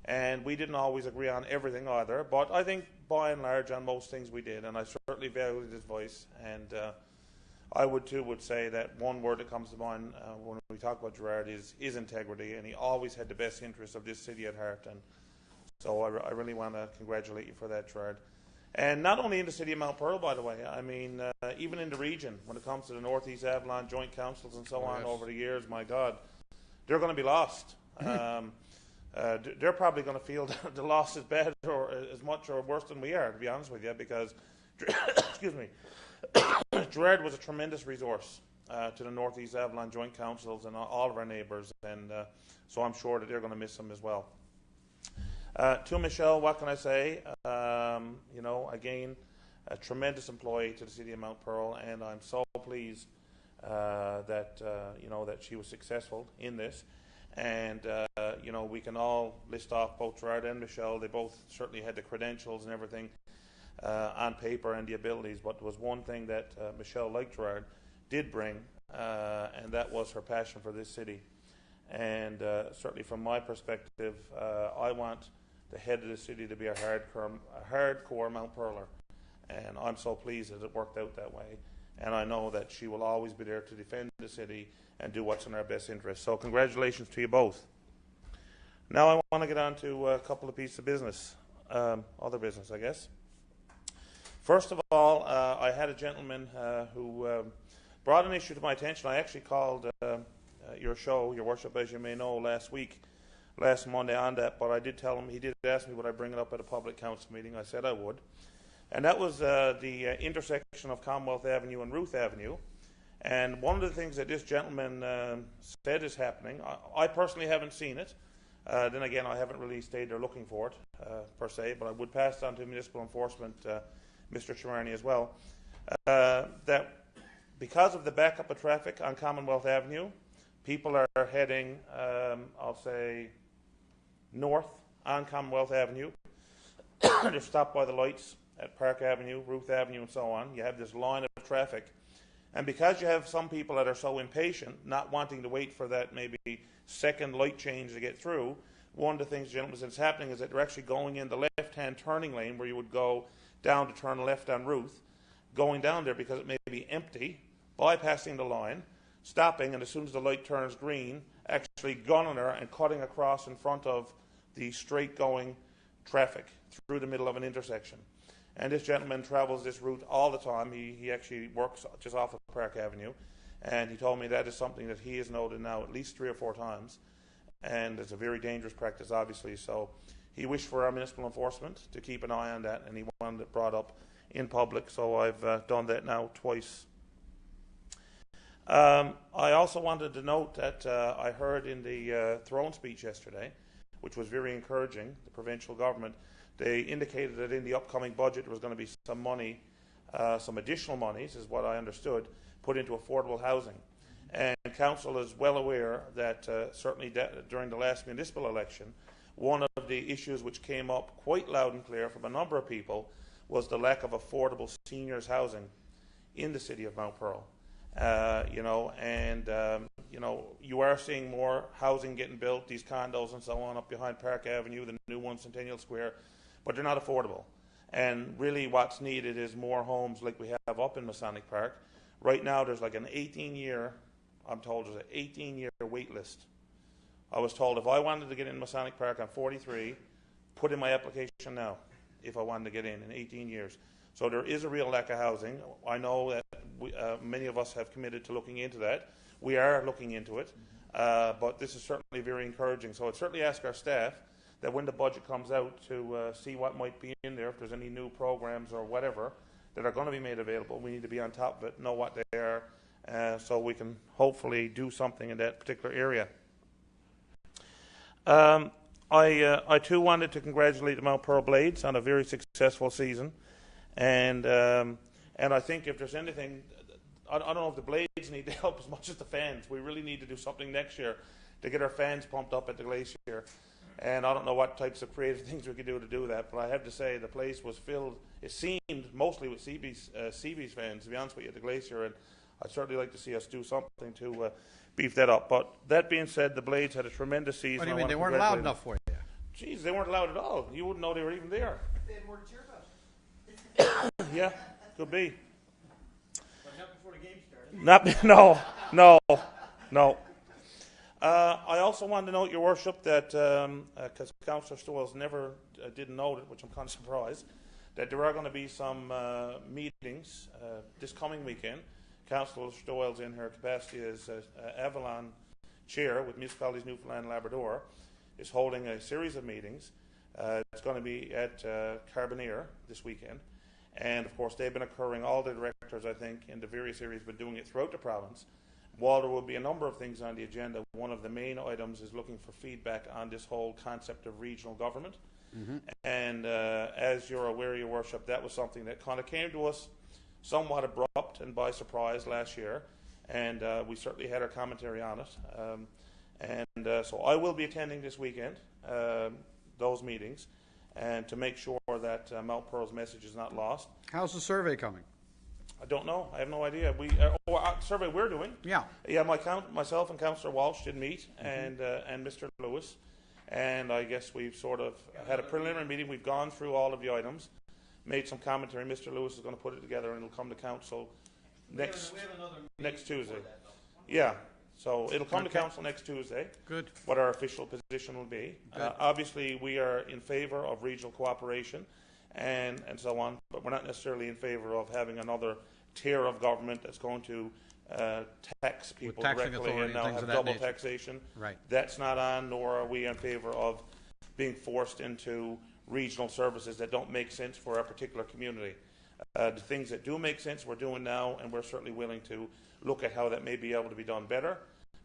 And we didn't always agree on everything either, but I think by and large on most things we did, and I certainly valued his voice. And I would say that one word that comes to mind when we talk about Gerard is integrity, and he always had the best interests of this city at heart. And so I really want to congratulate you for that, Gerard. And not only in the city of Mount Pearl, by the way, even in the region, when it comes to the North East Avalon joint councils and so on over the years, my God, they're going to be lost. They're probably going to feel the loss as bad or as much or worse than we are, to be honest with you, because, excuse me, Gerard was a tremendous resource to the North East Avalon joint councils and all of our neighbours, and so I'm sure that they're going to miss him as well. To Michelle, what can I say? Again, a tremendous employee to the city of Mount Pearl, and I'm so pleased that she was successful in this. And we can all list off both Gerard and Michelle. They both certainly had the credentials and everything on paper and the abilities. But there was one thing that Michelle, like Gerard, did bring, and that was her passion for this city. And certainly from my perspective, I want the head of the city to be a hardcore Mount Pearler. And I'm so pleased that it worked out that way. And I know that she will always be there to defend the city and do what's in our best interest. So congratulations to you both. Now I want to get on to a couple of pieces of business, other business, I guess. First of all, I had a gentleman who brought an issue to my attention. I actually called your show, Your Worship, as you may know, last Monday on that, but I did tell him, he did ask me would I bring it up at a public council meeting. I said I would. And that was the intersection of Commonwealth Avenue and Ruth Avenue. And one of the things that this gentleman said is happening, I personally haven't seen it. Then again, I haven't really stayed there looking for it, per se, but I would pass it on to municipal enforcement, Mr. Chimarni as well, that because of the backup of traffic on Commonwealth Avenue, people are heading, I'll say, north on Commonwealth Avenue. They're stopped by the lights at Park Avenue, Ruth Avenue, and so on. You have this line of traffic. And because you have some people that are so impatient, not wanting to wait for that maybe second light change to get through, one of the things, gentlemen, that's happening is that they're actually going in the left-hand turning lane where you would go down to turn left on Ruth, going down there because it may be empty, bypassing the line, stopping, and as soon as the light turns green, actually gunning her and cutting across in front of the straight-going traffic through the middle of an intersection. And this gentleman travels this route all the time. He actually works just off of Park Avenue. And he told me that is something that he has noted now at least 3 or 4 times. And it's a very dangerous practice, obviously. So he wished for our municipal enforcement to keep an eye on that, and he wanted it brought up in public. So I've done that now twice. I also wanted to note that I heard in the throne speech yesterday, which was very encouraging, the provincial government, they indicated that in the upcoming budget there was going to be some money, some additional monies, is what I understood, put into affordable housing. And Council is well aware that certainly during the last municipal election, one of the issues which came up quite loud and clear from a number of people was the lack of affordable seniors housing in the city of Mount Pearl. You are seeing more housing getting built, these condos and so on up behind Park Avenue, the new one, Centennial Square, but they're not affordable. And really what's needed is more homes like we have up in Masonic Park. Right now there's like an 18-year, I'm told there's an 18-year wait list. I was told if I wanted to get in Masonic Park, I'm 43, put in my application now if I wanted to get in 18 years. So there is a real lack of housing. I know that many of us have committed to looking into that. We are looking into it, but this is certainly very encouraging. So I'd certainly ask our staff that when the budget comes out to see what might be in there, if there's any new programs or whatever that are going to be made available. We need to be on top of it, know what they are, so we can hopefully do something in that particular area. I too wanted to congratulate the Mount Pearl Blades on a very successful season. And I think if there's anything, I don't know if the Blades need to help as much as the fans. We really need to do something next year to get our fans pumped up at the Glacier. And I don't know what types of creative things we could do to do that, but I have to say the place was filled, it seemed, mostly with Seabees fans, to be honest with you, at the Glacier. And I'd certainly like to see us do something to beef that up. But that being said, the Blades had a tremendous season. What do you mean, they weren't loud enough for you? Jeez, they weren't loud at all. You wouldn't know they were even there. They had more to cheer about. Yeah, could be. But not before the game started. No. I also wanted to note, Your Worship, that because Councillor Stoyles never didn't note it, which I'm kind of surprised, that there are going to be some meetings this coming weekend. Councillor Stoyles, in her capacity as Avalon Chair with Municipalities Newfoundland and Labrador, is holding a series of meetings. It's going to be at Carbonear this weekend. And, of course, they've been occurring, all the directors, I think, in the various areas, been doing it throughout the province. While there will be a number of things on the agenda, one of the main items is looking for feedback on this whole concept of regional government. Mm-hmm. And as you're aware, Your Worship, that was something that kind of came to us somewhat abrupt and by surprise last year. And we certainly had our commentary on it. So I will be attending this weekend those meetings, and to make sure that Mount Pearl's message is not lost. How's the survey coming? I don't know. I have no idea. Survey we're doing. Yeah. Yeah. Myself and Councillor Walsh did meet, and Mr. Lewis, and I guess we've sort of had a preliminary meeting. We've gone through all of the items, made some commentary. Mr. Lewis is going to put it together, and it'll come to council next Tuesday. Yeah. So it'll come to council next Tuesday. Good. What our official position will be. Obviously, we are in favour of regional cooperation and so on, but we're not necessarily in favour of having another tier of government that's going to tax people directly and now have double taxation. Right. That's not on, nor are we in favour of being forced into regional services that don't make sense for our particular community. The things that do make sense we're doing now, and we're certainly willing to look at how that may be able to be done better,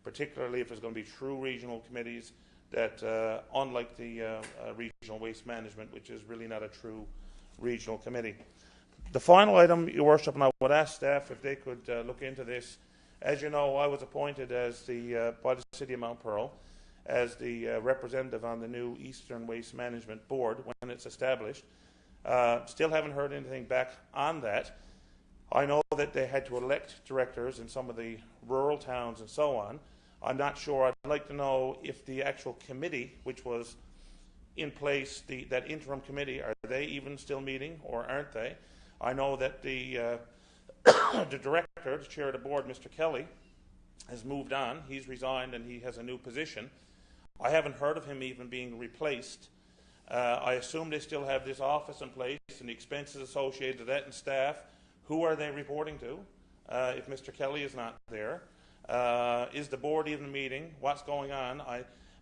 particularly if there's going to be true regional committees that, unlike the regional waste management, which is really not a true regional committee. The final item, Your Worship, and I would ask staff if they could look into this. As you know, I was appointed as by the City of Mount Pearl as the representative on the new Eastern Waste Management Board when it's established. Still haven't heard anything back on that. I know that they had to elect directors in some of the rural towns and so on. I'm not sure. I'd like to know if the actual committee, which was in place, that interim committee, are they even still meeting or aren't they? I know that the director, the chair of the board, Mr. Kelly, has moved on. He's resigned and he has a new position. I haven't heard of him even being replaced. I assume they still have this office in place and the expenses associated with that and staff, who are they reporting to if Mr. Kelly is not there? Is the board even meeting? What's going on?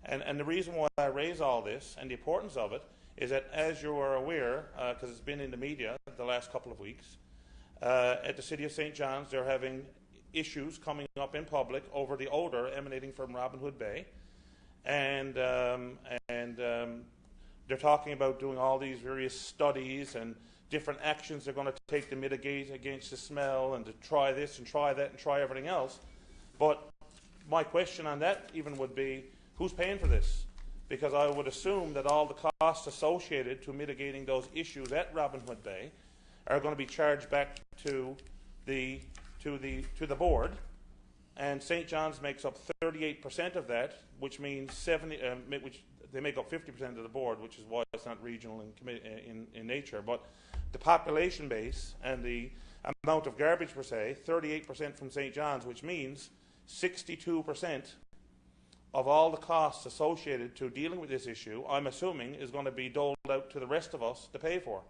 And the reason why I raise all this and the importance of it is that, as you are aware, because it's been in the media the last couple of weeks, at the City of St. John's, they're having issues coming up in public over the odour emanating from Robin Hood Bay. And they're talking about doing all these various studies and different actions they're going to take to mitigate against the smell and to try this and try that and try everything else. But my question on that even would be, who's paying for this? Because I would assume that all the costs associated to mitigating those issues at Robin Hood Bay are going to be charged back to the board, and St. John's makes up 38% of that, which means which they make up 50% of the board, which is why it's not regional in nature. But the population base and the amount of garbage per se, 38% from St. John's, which means 62% of all the costs associated to dealing with this issue, I'm assuming, is going to be doled out to the rest of us to pay for.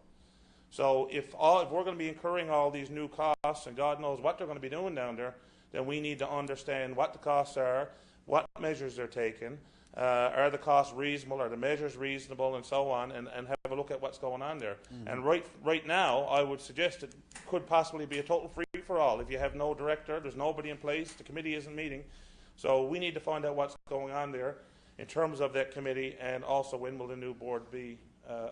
So if we're going to be incurring all these new costs, and God knows what they're going to be doing down there, then we need to understand what the costs are, what measures they're taking, are the costs reasonable, are the measures reasonable, and so on, and have a look at what's going on there. And right now, I would suggest it could possibly be a total free-for-all. If you have no director, there's nobody in place, the committee isn't meeting. So we need to find out what's going on there in terms of that committee, and also when will the new board be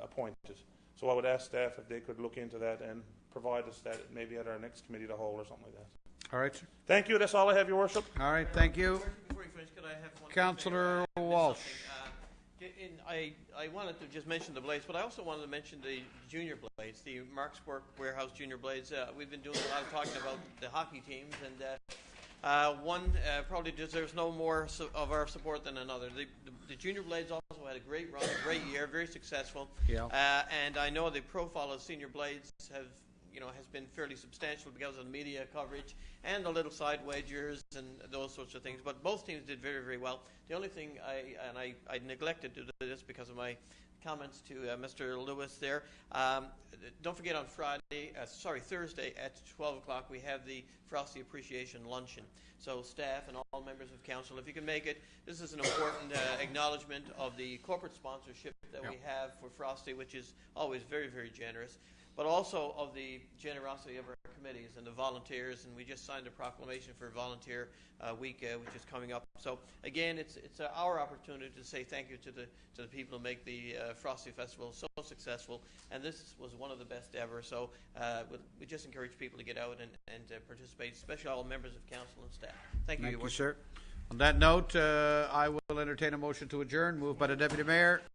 appointed. So I would ask staff if they could look into that and provide us that maybe at our next committee of the whole or something like that. All right, sir. Thank you. That's all I have, Your Worship. All right, thank you. Before you finish, could I have one? Councillor Walsh. I wanted to just mention the blades, but I also wanted to mention the junior blades, the Mark's Work Warehouse junior blades. We've been doing a lot of talking about the hockey teams, and one probably deserves no more of our support than another. The junior blades also had a great run, a great year, very successful. Yeah. And I know the profile of senior blades has been fairly substantial because of the media coverage and the little side wagers and those sorts of things. But both teams did very, very well. The only thing I neglected to do this because of my comments to Mr. Lewis there. Don't forget on Thursday at 12 o'clock we have the Frosty Appreciation Luncheon. So staff and all members of council, if you can make it, this is an important acknowledgement of the corporate sponsorship that we have for Frosty, which is always very, very generous, but also of the generosity of our committees and the volunteers. And we just signed a proclamation for Volunteer Week, which is coming up. So again, it's our opportunity to say thank you to the people who make the Frosty Festival so successful. And this was one of the best ever. So we just encourage people to get out and participate, especially all members of council and staff. Thank you, Your Thank you, Worship. sir. On that note, I will entertain a motion to adjourn. Moved by the Deputy Mayor,